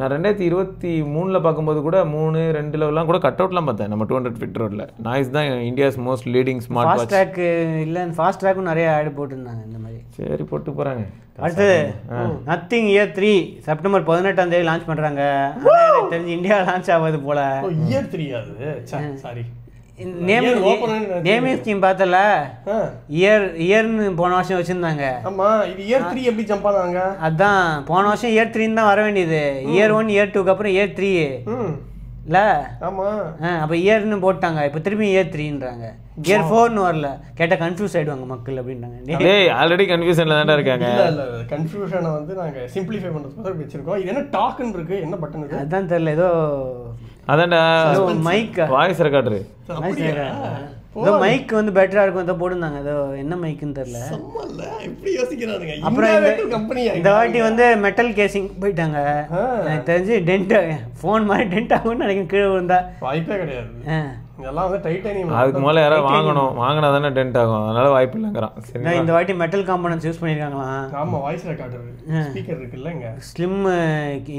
நான் 2023 பார்க்கும்போது கூட 3, 2 கூட கட் அவுட்லாம் பார்த்தேன் நம்ம 200 ஃபீட் ரோட்ல. நாய்ஸ் தான் India's most leading smart watch. Fastrack இல்லை, ஃபாஸ்ட் ட்ராக்கும் நிறைய ஆட் போட்டுருந்தாங்க இந்த மாதிரி. சரி போட்டு போகிறாங்க. அடுத்தது நத்திங் இயர் 3 செப்டம்பர் 18ஆம் தேதி லான்ச் பண்ணுறாங்க. எனக்கு தெரிஞ்சு இந்தியா லான்ச் ஆகாது போல. இயர் 3 அது சாரி நேமிங் ஸ்கீம் பார்த்தல, இயர்னு போன வருஷம் வச்சிருந்தாங்க. ஆமா, இது இயர் 3 எப்படி ஜம்ப் ஆனாங்க? அதான் போன வருஷம் இயர் 3 தான் வர வேண்டியது. இயர் 1 இயர் 2க்கு அப்புறம் இயர் 3 இல்ல. ஆமா, அப்ப இயர்னு போட்டாங்க, இப்ப திரும்பி இயர் 3ன்றாங்க. இயர் 4னு வரல, கேட்டா கன்ஃபியூஸ் ஆயிடுவாங்க மக்கள் அப்படின்றாங்க. டேய் ஆல்ரெடி கன்ஃபியூஷன்ல தான் இருக்காங்க. இல்ல கன்ஃபியூஷனை வந்து நாங்க சிம்பிளிஃபை பண்றதுக்கு வச்சிருக்கோம். இது என்ன டாக்னு இருக்கு, என்ன பட்டன் இது? அதான் தெரியல, ஏதோ அதான்டா மைக் வாய்ஸ் ரெக்கார்டர். ஏதோ மைக் வந்து பெட்டரா இருக்கும் ஏதோ போடுந்தாங்க. ஏதோ என்ன மைக்குன்னு தெரியல. இப்படி யோசிக்கிறானுங்க. அப்புறம் இந்த வாட்டி வந்து மெட்டல் கேசிங் போயிட்டாங்க. எனக்கு தெரிஞ்சு டென்ட் ஃபோன் மாதிரி டென்ட் ஆகும்னு நினைக்கிறேன். கீழே விழுந்தா வாய்ப்பே கிடையாது. இதெல்லாம் வந்து டைட்டானியம். அதுக்கு மேலே யாராவது வாங்கினா தானே டென்ட் ஆகும், அதனால வாய்ப்பு இல்லைங்கிறான். சரி, இந்த வாட்டி மெட்டல் காம்பனன்ட்ஸ் யூஸ் பண்ணியிருக்காங்களாம். ஆமா, வாய்ஸ் ரெக்கார்டர் ஸ்பீக்கர் இருக்குல்ல இங்க. ஸ்லிம்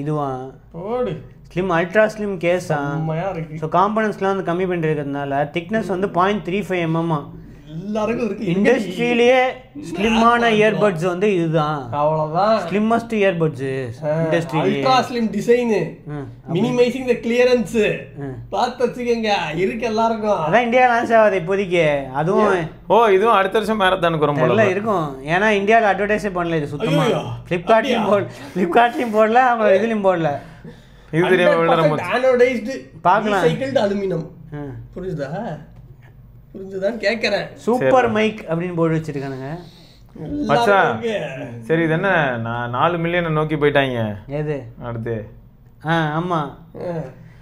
இதுவா போடு, ஸ்லிம் அல்ட்ரா ஸ்லிம் கேஸா. ஸோ காம்பனன்ட்ஸ்லாம் வந்து கம்மி பண்ணிருக்கிறதுனால திக்னஸ் வந்து 0.35 mm. எல்லாருக்கும் இருக்கு. இண்டஸ்ட்ரியிலேயே ஸ்லிம்மான இயர்பட்ஸ் வந்து இதுதான். அவ்வளவுதான், slimmest earbuds industry. Ultra slim design, minimising the clearance பார்த்து வச்சுக்கங்க இருக்கு எல்லாருக்கும். அதான் இந்தியா லான்ச் ஆகாது இப்போதைக்கு. அதுவும் இதுவும் அடுத்த வருஷம் மேரத்தானுக்கு வரும் போல இருக்கும். ஏன்னா இந்தியாவில் அட்வர்டைஸே பண்ணல இது சுத்தமா. ஃப்ளிப்கார்ட்லையும் போடல, அவங்க இதுலையும் போடல. இது தெரியாம ஆனோடைஸ்டு பார்க்கலாம், சைக்கிள்டு அலுமினியம். புரிஞ்சுதான்னு கேட்கறேன். சூப்பர் மைக் அப்படின்னு போட்டு வச்சிருக்கானுங்க. சரி, இது என்ன 4 மில்லியனை நோக்கி போயிட்டாங்க. எது அடுத்து? ஆமா,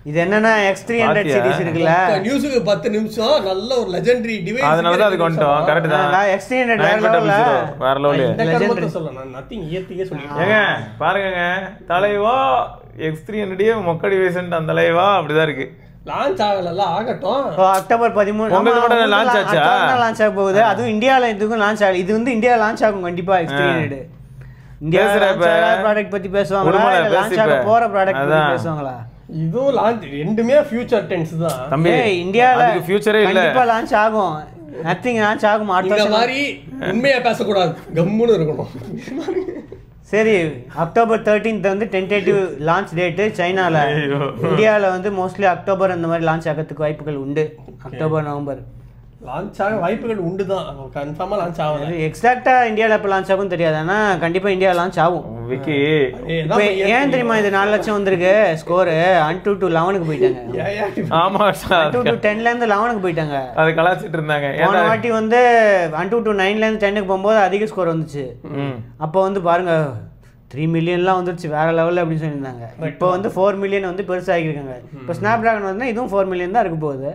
இது என்னன்னா X300 சீரிஸ் இருக்குல்ல, நியூஸுக்கு 10 நிமிஷம் நல்ல ஒரு லெஜெண்டரி டிவைஸ். அதனால தான் அதுக்கு வந்துட்டோம். கரெக்ட் தான். X300 வேற லெவல்ல லெஜெண்டரி சொல்லலாம். நான் நதிங் இயர்த்தியே சொல்லிட்டேன். ஏங்க பாருங்க, தலைவா X300 மொக்க டிவைஸ்ன்ட்டு அந்த தலைவா அப்படிதான் இருக்கு. லான்ச் ஆகல, ஆகட்டும். அக்டோபர் 13 லான்ச் ஆச்சா? லான்ச் ஆக போகுது. அதுவும் இந்தியாவில் இதுக்கும் லான்ச் ஆகல. இது வந்து இந்தியா லான்ச் ஆகும் கண்டிப்பா. X300 இந்தியா ப்ராடக்ட் பத்தி பேசுவாங்களா, லான்ச் ஆக போற ப்ராடக்ட் பத்தி பேசுவாங்களா? இதுவும் லான்ச், ரெண்டுமே ஃபியூச்சர் டென்ஸ் தான் தம்பி. இந்தியால ஃபியூச்சரே இல்ல, கண்டிப்பா லான்ச் ஆகும். நதிங் லான்ச் ஆகும். இந்த மாதிரி உண்மையா பேசக்கூடாது, கம்முன்னு இருக்கணும். சரி, அக்டோபர் 13 வந்து டென்டேட்டிவ் லான்ச் டேட்டு சைனால. இந்தியாவில் வந்து மோஸ்ட்லி அக்டோபர் அந்த மாதிரி லான்ச் ஆகிறதுக்கு வாய்ப்புகள் உண்டு. அக்டோபர் நவம்பர் லான்ச் ஆக வாய்ப்புகள் உண்டு தான், கன்ஃபார்மாக லான்ச் ஆகும். எக்ஸாக்டாக இந்தியாவில் எப்போ லான்ச் ஆகும் தெரியாது, ஆனால் கண்டிப்பாக இந்தியா லான்ச் ஆகும். விக்கி இப்போ ஏன் தெரியுமா இது 4 லட்சம் வந்திருக்கு ஸ்கோரு? Unto to 11க்கு போயிட்டாங்க. ஆமா, Unto to 10லேருந்து 11க்கு போயிட்டாங்க. அது கலாச்சிட்டு இருந்தாங்க. போன வாட்டி வந்து Unto to 9லேருந்து 10க்கு போகும்போது அதிக ஸ்கோர் வந்துச்சு. அப்போ வந்து பாருங்க 3 மில்லியன்லாம் வந்துருச்சு, வேற லெவலில் அப்படின்னு சொல்லியிருந்தாங்க. இப்போ வந்து 4 மில்லியன் வந்து பெருசாகிருக்காங்க. இப்போ ஸ்னாப் டிராகன் வந்து இதுவும் 4 மில்லியன் தான் இருக்க போகுது.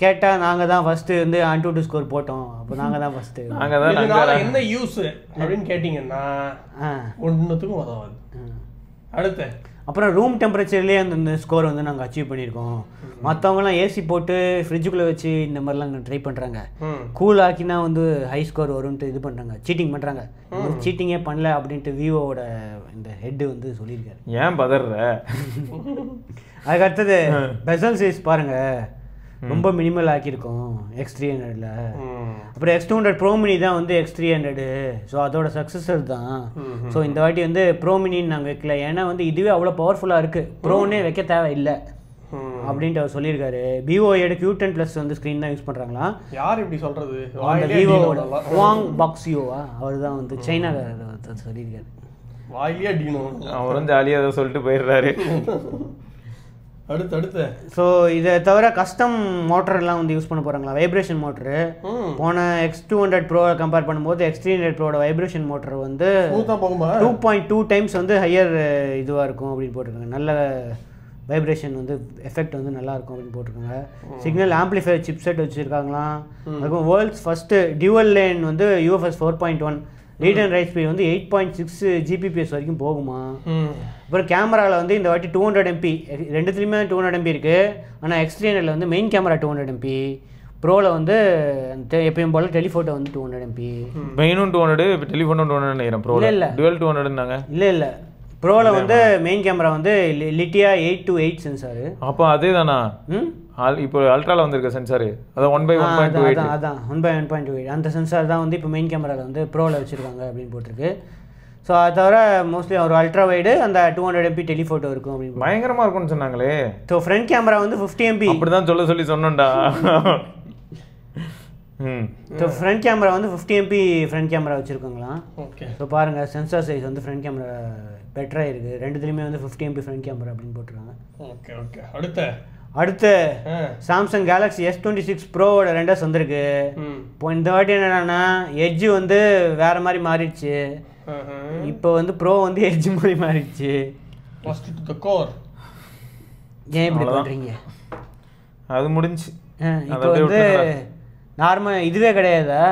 கேட்டால் நாங்கள் தான் ஃபர்ஸ்ட் வந்து Unto to ஸ்கோர் போட்டோம், அப்போ நாங்கள் தான் ஃபர்ஸ்ட். என்ன யூஸ் அப்படின்னு கேட்டிங்கன்னா ஒன்றுத்துக்கும் உதவாது. அடுத்து அப்புறம் ரூம் டெம்பரேச்சர்லேயே அந்த ஸ்கோர் வந்து நாங்கள் அச்சீவ் பண்ணியிருக்கோம். மற்றவங்களாம் ஏசி போட்டு ஃப்ரிட்ஜுக்குள்ளே வச்சு இந்த மாதிரிலாம் ட்ரை பண்ணுறாங்க. கூல் ஆக்கினா வந்து ஹை ஸ்கோர் வரும்ன்ட்டு இது பண்ணுறாங்க, சீட்டிங் பண்ணுறாங்க. சீட்டிங்கே பண்ணல அப்படின்ட்டு விவோவோட இந்த ஹெட்டு வந்து சொல்லியிருக்காரு. ஏன் பதற? அதுக்கு அடுத்தது பெசல் சைஸ் பாருங்கள், ரொம்ப மினிமல் ஆக்கியிருக்கோம் X300ல. அப்புறம் X200 ப்ரோ மினி தான் வந்து X300. ஸோ அதோட சக்ஸஸர் தான். ஸோ இந்த வாட்டி வந்து ப்ரோ மினின்னு நாங்கள் வைக்கல, ஏன்னா வந்து இதுவே அவ்வளோ பவர்ஃபுல்லாக இருக்குது, ப்ரோன்னே வைக்க தேவை இல்லை அப்படின்ட்டு அவர் சொல்லியிருக்காரு. விவோ எடு Q10+ வந்து ஸ்க்ரீன் தான் யூஸ் பண்ணுறாங்களா. யார் இப்படி சொல்கிறது? அந்த விவோவோட வாங் பாக்ஸியோவா அவர் தான் வந்து சைனா சொல்லியிருக்காரு. வாயிலே அடிக்கணும். அவரும் ஜாலியாக அதை சொல்லிட்டு போயிடுறாரு. அடுத்து ஸோ இதை தவிர கஸ்டம் மோட்டர்லாம் வந்து யூஸ் பண்ண போகிறாங்களா, வைப்ரேஷன் மோட்ரு. போன X200 ப்ரோ கம்பேர் பண்ணும்போது X300 ப்ரோட வைப்ரேஷன் மோட்டர் வந்து 2.2 டைம்ஸ் வந்து ஹையர் இதுவாக இருக்கும் அப்படின்னு போட்டிருக்காங்க. நல்ல வைப்ரேஷன் வந்து எஃபெக்ட் வந்து நல்லா இருக்கும் அப்படின்னு போட்டிருக்காங்க. சிக்னல் ஆம்பிளிஃபையர் சிப்செட் வச்சுருக்காங்களாம். அதுக்கும் வேர்ல்ட்ஸ் ஃபஸ்ட்டு டியூவல் லேன் வந்து UFS 4.1 read and write speed வந்து 8.6 Gbps வரைக்கும் போகுமா. அப்புறம் கேமராவில் வந்து இந்த வாட்டி 200 MP, ரெண்டுத்துலேயுமே 200 MP இருக்குது. ஆனால் X300ல வந்து மெயின் கேமரா 200 MP, ப்ரோவில் வந்து எப்பயும் போல் டெலிஃபோட்டோ வந்து 200 MP. மெயினும் 200, இப்போ டெலிஃபோனும் 200 நினைக்கிறேன். ப்ரோ இல்லை டுவெல் 200னாங்க. இல்லை ப்ரோவில் வந்து மெயின் கேமரா வந்து லிட்டியா 8:8 சென்சாரு. அப்போ அதே தானா? இப்போ அல்ட்ராவில் வந்திருக்க சென்சாரு அதான் 1/1.28. அதான் 1/1.28 அந்த சென்சார் தான் வந்து இப்போ மெயின் கேமராவில் வந்து ப்ரோவில் வச்சுருக்காங்க அப்படின்னு போட்டிருக்கு. ஸோ அதை தவிர மோஸ்ட்லி ஒரு அல்ட்ரா வைடு அந்த 200 MP டெலிஃபோட்டோ இருக்கும் அப்படின்னு பயங்கரமாக இருக்கும்னு சொன்னாங்களே. ஸோ ஃப்ரண்ட் கேமரா வந்து 50 MP. அப்படி தான் சொல்லி சொன்னோம்டா. ஸோ ஃப்ரண்ட் கேமரா வந்து 50 MP ஃப்ரண்ட் கேமரா வச்சுருக்காங்களாம். ஓகே. ஸோ பாருங்கள் சென்சார் சைஸ் வந்து ஃப்ரண்ட் கேமரா பெட்டராக இருக்குது, ரெண்டுத்துலேயுமே வந்து 50 MP ஃப்ரண்ட் கேமரா அப்படின்னு போட்டிருக்காங்க. ஓகே. அடுத்து சாம்சங் கேலக்ஸி S26 ப்ரோவோட 2S வந்திருக்கு. இப்போ இந்த வாட்டி என்னன்னா எட்ஜ் வந்து வேற மாதிரி மாறிடுச்சு. இப்போ வந்து ப்ரோ வந்து எட்ஜ் மாதிரி மாறிடுச்சு. ஏன் இப்படி பண்ணுறீங்க? அது முடிஞ்சு இப்போ வந்து நார்மல் இதுவே கிடையாதா,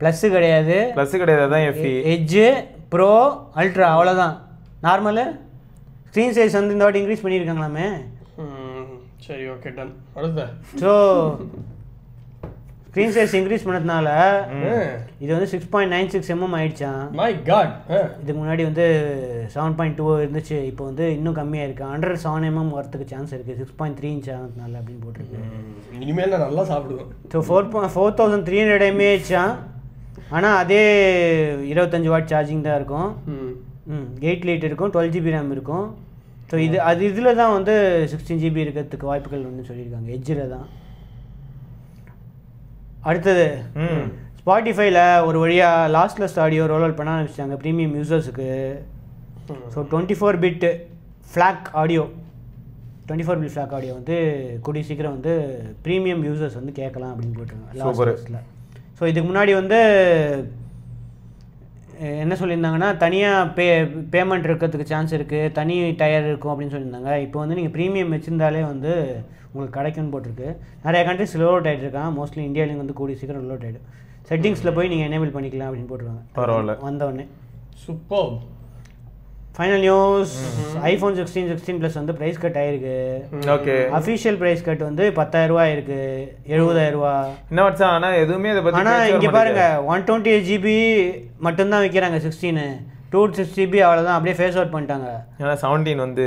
ப்ளஸ்ஸு கிடையாது, அதான் எட்ஜு ப்ரோ அல்ட்ரா அவ்வளோதான். நார்மலு ஸ்க்ரீன் சைஸ் வந்து இந்த வாட்டி இன்க்ரீஸ் பண்ணியிருக்காங்களாமே. சரி, ஓகே, டன். அடுத்து ஸோ ஸ்க்ரீன் சைஸ் இன்க்ரீஸ் பண்ணதுனால இது வந்து 6.96 mm ஆயிடுச்சான். My God. இதுக்கு முன்னாடி வந்து 7.2 இருந்துச்சு, இப்போ வந்து இன்னும் கம்மியாக இருக்குது. அண்டர் 7 mm வரத்துக்கு சான்ஸ் இருக்குது 6.3 inch ஆனதுனால அப்படின்னு போட்டிருக்கு. இனிமேல் நான் நல்லா சாப்பிடுவேன். So 4300 mAh. ஆனால் அதே 25 வாட் சார்ஜிங் தான் இருக்கும். 8 லிட்டர் இருக்கும், 12 GB RAM இருக்கும். ஸோ இதில் தான் வந்து 16 GB இருக்கிறதுக்கு வாய்ப்புகள் ஒன்று சொல்லியிருக்காங்க, எட்ஜில் தான். அடுத்தது ஸ்பாட்டிஃபைல ஒரு வழியாக லாஸ்ட்லெஸ் ஆடியோ ரோல் அவுட் பண்ண ஆரம்பிச்சிட்டாங்க ப்ரீமியம் யூசர்ஸுக்கு. ஸோ 24 பிட் ஃப்ளாக் ஆடியோ வந்து கூடிய சீக்கிரம் வந்து ப்ரீமியம் யூசர்ஸ் வந்து கேட்கலாம் அப்படின்னு போட்டிருக்காங்க லாஸ்ட்லெஸில். ஸோ இதுக்கு முன்னாடி வந்து என்ன சொல்லியிருந்தாங்கன்னா தனியாக பேமெண்ட் இருக்கிறதுக்கு சான்ஸ் இருக்குது, தனி டயர் இருக்கும் அப்படின்னு சொல்லியிருந்தாங்க. இப்போ வந்து நீங்கள் ப்ரீமியம் வச்சுருந்தாலே வந்து உங்களுக்கு கிடைக்கும்னு போட்டிருக்கு. நிறைய கண்ட்ரிஸ் லோ அவுட் ஆகிட்டு இருக்கான், மோஸ்ட்லி இந்தியாவிலேயும் வந்து கூடிய சீக்கிரம் லோ அவுட் ஆகிடும். செட்டிங்ஸில் போய் நீங்கள் எனேபிள் பண்ணிக்கலாம் அப்படின்னு போட்டிருக்காங்க. பரவாயில்ல, வந்தவொடனே super. Final news, iPhone 16 Plus வந்து ப்ரைஸ் கட் ஆயிருக்கு. ஓகே, அஃபிஷியல் ப்ரைஸ் கட் வந்து 10,000 ரூபா இருக்கு, 70,000 ரூபா. என்ன வச்சா? ஆனால் எதுவுமே இதை பற்றி. ஆனால் இங்கே பாருங்க 128 GB மட்டும்தான் விற்கிறாங்க 16, 256 GB அவ்வளோதான், அப்படியே ஃபேஸ் அவுட் பண்ணிட்டாங்க. ஏன்னா 17 வந்து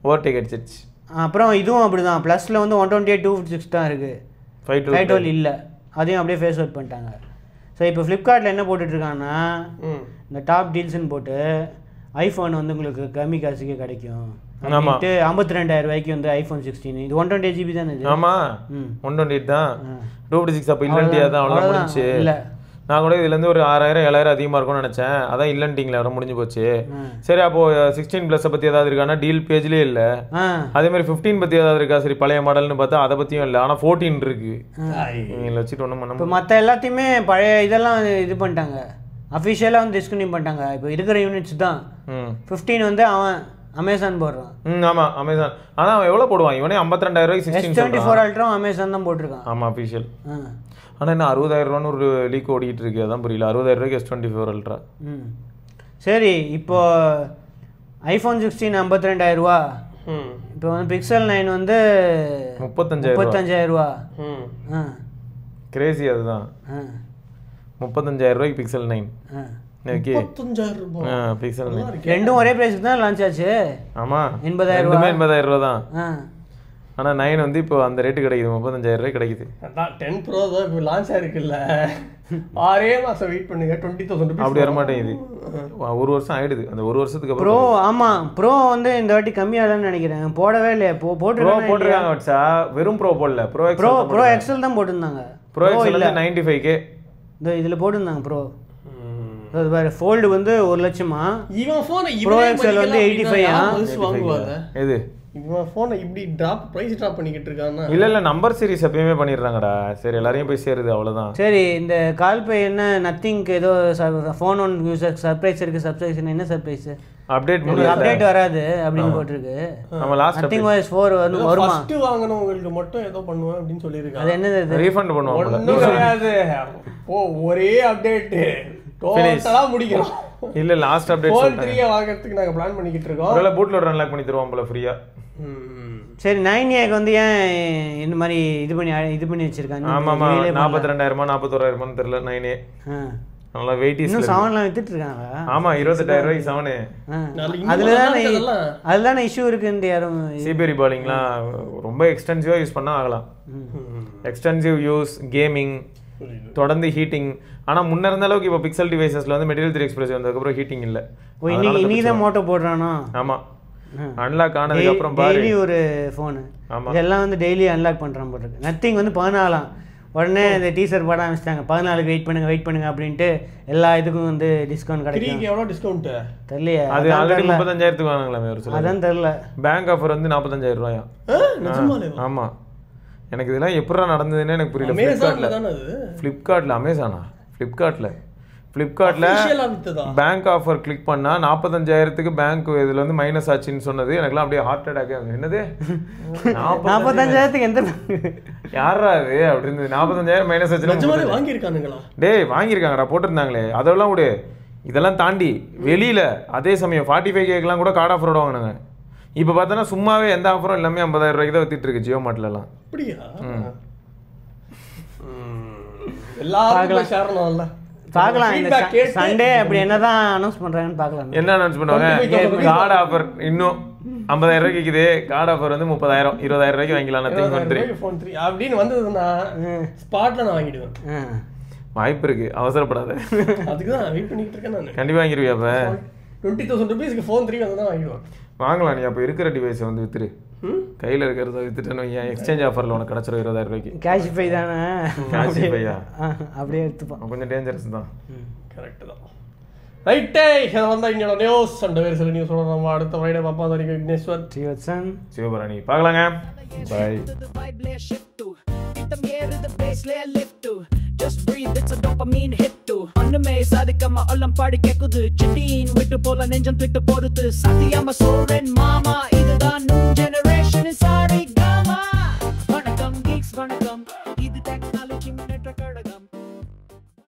ஓவர்டேக் அடிச்சிருச்சு. அப்புறம் இதுவும் அப்படி தான், ப்ளஸில் வந்து 128 256 தான் இருக்குது, 512 இல்லை, அதையும் அப்படியே ஃபேஸ் அவுட் பண்ணிட்டாங்க. ஸோ இப்போ ஃப்ளிப்கார்ட்டில் என்ன போட்டுட்ருக்காங்கன்னா இந்த டாப் டீல்ஸ்ன்னு போட்டு ஐஃபோன் வந்து உங்களுக்கு கம்மி காசுக்கே கிடைக்கும். 52,000 ரூபாய்க்கு வந்து iPhone 16. இது 128 GB தானே? ஆமாம், 128 தான். 256 அப்போ இல்லைன்ட்டியா தான், அவ்வளோ முடிஞ்சு. இல்லை, நான் கூட இதுலேருந்து ஒரு 6,000-7,000 அதிகமாக இருக்கும்னு நினச்சேன், அதான் இல்லைன்ட்டிங்களே, வர முடிஞ்சு போச்சு. சரி, அப்போது 16 ப்ளஸை பற்றி ஏதாவது இருக்கான்னா டீல் பேஜ்லேயே இல்லை. அதேமாதிரி 15 பற்றி ஏதாவது இருக்கா? சரி, பழைய மாடல்னு பார்த்தா அதை பற்றியும் இல்லை, ஆனால் 14 இருக்குது. நீங்கள் வச்சுட்டு ஒன்றும் பண்ண. இப்போ மற்ற எல்லாத்தையுமே பழைய இதெல்லாம் இது பண்ணிட்டாங்க, அஃபிஷியலாக வந்து டிஸ்கன்டினியூ பண்ணிட்டாங்க. இப்போ இருக்கிற யூனிட்ஸ் தான் 15 வந்து அவன் அமேசான் போடுறான். ஆமாம், அமேசான். ஆனால் அவன் எவ்வளோ போடுவான்? இவனே 52,000 ரூபாய்க்கு 16 Ultra அமேசான் தான் போட்டிருக்கான். ஆமாம், அஃபிஷியல். ஆனால் என்ன 60,000 ரூபான்னு ஒரு லீக் ஓடிட்டு இருக்கு, அதான் புரியல. 60,000 ரூபாய்க்கு S24 Ultra. சரி, இப்போ ஐஃபோன் 16 52,000 ரூபா. இப்போ வந்து பிக்சல் 9 வந்து 35,000 ரூபா. கிரேசி அதுதான். 35,000 ரூபாய்க்கு பிக்சல் 9. பிக்சல் 9 ரெண்டும் ஒரே பிரைஸ்க்கு தான் லான்ச் ஆச்சு. ஆமா 80,000 ரூபா. 80,000 ரூபா தான். ஆனால் 9 வந்து இப்போ அந்த ரேட்டு கிடைக்குது, 35,000 ரூபாய் கிடைக்குது. அதான் 10 Pro தான் இப்போ லான்ச் ஆயிருக்குல்ல, 6 மாதம் வெயிட் பண்ணுங்க, 20,000 rupees. அப்படி வர மாட்டேங்குது, 1 வருஷம் ஆயிடுது. அந்த 1 வருஷத்துக்கு ப்ரோ ஆமாம் ப்ரோ வந்து இந்த வாட்டி கம்மியாகலன்னு நினைக்கிறேன். போடவே இல்லையா? போட்டுருக்காங்க வச்சா, வெறும் ப்ரோ போடல, ப்ரோ எக்ஸல் தான் போட்டிருந்தாங்க. ப்ரோ எக்ஸல் 95K இந்த இதில் போட்டிருந்தாங்க. ப்ரோ ஃபோல்டு வந்து 1 லட்சமா, இவன் ஃபோன் ப்ரோ எக்ஸல் வந்து 85 வாங்குவாங்க. எது இவன் ஃபோனை இப்படி பிரைஸ் ட்ராப் பண்ணிக்கிட்டு இருக்கான்னா? இல்ல நம்பர் சீரிஸ் எப்பயுமே பண்ணிடுறாங்கடா. சரி எல்லாரையும் போய் சேருது, அவ்வளவுதான். சரி இந்த கால் பே என்ன நத்திங்க்கு ஏதோ ஃபோன் ஒன் யூசர் சர்ப்ரைஸ் இருக்கு. சர்ப்ரைஸ் என்ன சர்ப்ரைஸ்? அப்டேட் வராது அப்படின்னு போட்டுருக்கு. நம்ம லாஸ்ட் நத்திங் வாய்ஸ் 4 வந்து வருமா? ஃபர்ஸ்ட் வாங்குனவங்களுக்கு மட்டும் ஏதோ பண்ணுவேன் அப்படின்னு சொல்லிருக்காங்க. அது என்னது? ரீஃபண்ட் பண்ணுவாங்க. ஒண்ணும் கிடையாது, ஒரே அப்டேட் டோட்டலா முடிக்கிறோம். இல்ல லாஸ்ட் அப்டேட் ஃபோன் 3 வாங்குறதுக்கு நாங்க பிளான் பண்ணிக்கிட்டு இருக்கோம். ஒருவேளை பூட் லோடர் அன்லாக் பண்ணி தருவாங்க போல ஃப்ரீயா. சரி 9A வந்து ஏன் இந்த மாதிரி இது பண்ணி வச்சிருக்காங்க? ஆமா 42,000 41,000 தெரியல. 9A நல்லா வெயிட் இன்னும் 7லாம் வித்துட்டு இருக்காங்க. ஆமா 28,000 ரூபாய்க்கு 7. அதுலதானே இஷ்யூ இருக்குன்னு யாரும் சிபி ரீபாலிங்லாம் ரொம்ப எக்ஸ்டென்சிவா யூஸ் பண்ணா ஆகலாம். எக்ஸ்டென்சிவ் யூஸ், கேமிங், தொடர்ந்து ஹீட்டிங். ஆனா முன்ன இருந்த அளவுக்கு இப்போ பிக்சல் டிவைசஸ்ல வந்து மெட்டீரியல் 3 எக்ஸ்பிரஸ் வந்ததுக்கு அப்புறம் ஹீட்டிங் இல்ல. இன்னைக்கு தான் மோட்டோ போடுறானா? ஆமா அன்லாக் ஆனதுக்கு அப்புறம் பாரு டெய்லி ஒரு ஃபோன். இதெல்லாம் வந்து டெய்லி அன்லாக் பண்றான் போட்டுருக்கு. நத்திங் வந்து 14 உடனே இந்த டீசர் போட ஆரம்பிச்சிட்டாங்க. 14க்கு வெயிட் பண்ணுங்க அப்படின்ட்டு எல்லா இதுக்கும் வந்து டிஸ்கவுண்ட் கிடைக்கும். எவ்வளோ டிஸ்கவுண்ட் தெரியலையே. அது ஆல்ரெடி 35,000க்கு வாங்குறாங்களே ஒரு சில. அதான் தெரியல. பேங்க் ஆஃபர் வந்து 45,000 ரூபாயா? ஆமா எனக்கு இதெல்லாம் எப்படா நடந்ததுன்னு எனக்கு புரியல. ஃப்ளிப்கார்ட்ல பேங்க் ஆஃபர் கிளிக் பண்ணா 45,000க்கு பேங்க் இதுல வந்து மைனஸ் ஆச்சுன்னு சொன்னது எனக்குலாம் அப்படியே ஹார்ட் அட்டாக். என்னது 45,000க்கு எந்த யாரா அது அப்படின்னு 45,000 மைனஸ் ஆச்சு வாங்கியிருக்கானுங்களா? டேய் வாங்கியிருக்காங்கடா, போட்டிருந்தாங்களே. அதெல்லாம் விடு, இதெல்லாம் தாண்டி வெளியில அதே சமயம் 45Kலாம் கூட கார்டு ஆஃபரோட வாங்கினாங்க. இப்போ பார்த்தோன்னா சும்மாவே எந்த ஆஃபரும் எல்லாமே 50,000 ரூபாய்க்கு தான் வித்துட்டு இருக்கு ஜியோ மார்ட்லாம். அப்படியா? எல்லாரும் சேரணும்ல. பார்க்கலாம் இந்த சண்டே அப்படி என்னதான் அனௌன்ஸ் பண்றாங்கன்னு பார்க்கலாம். என்ன அனௌன்ஸ் பண்ணுவாங்க? கார்டு ஆஃபர் இன்னும் 50,000 ரூபாய்க்கு இருக்குது. கார்டு ஆஃபர் வந்து 30,000 20,000 ரூபாய்க்கு வாங்கிக்கலாம். நத்திங் ஃபோன் 3 அப்படின்னு வந்ததுன்னா ஸ்பாட்ல நான் வாங்கிடுவேன். வாய்ப்பு இருக்கு, அவசரப்படாத. அதுக்கு தான் வெயிட் பண்ணிட்டு இருக்கேன் நான். கண்டிப்பா வாங்கிடுவியா? அப்ப 20,000 ரூபீஸ்க்கு ஃபோன் 3 வந்தா வாங்கிடுவேன். வாங்கலாம். நீ அப்போ இருக்கிற டிவைஸை வந்து வித்துரு, கையில் இருக்கிறத வித்துட்டேன்னு எக்ஸ்சேஞ்ச் ஆஃபரில் உனக்கு கிடச்சிரும் 20,000 ரூபாய்க்கு. கேஷ்ஃபை தானே? கேஷ்ஃபையா? அப்படியே எடுத்துப்பான். கொஞ்சம் டேஞ்சரஸ் தான். கரெக்ட் தான். ரைட்டே இதை வந்தால் இங்கே நியூஸ் அண்ட் வேறு சில நியூஸ் நம்ம அடுத்த ஃப்ரைடே பார்ப்போம். அது வரைக்கும் விக்னேஸ்வர், ஸ்ரீவத்சன், சிவபரணி பார்க்கலாங்க. பாய். Just breathe, it's a dopamine hit too. Annume sadikama allam paadi kekkudu. Chitteen vittu pola nenjam twittu poruthu. Sathiyama solren mama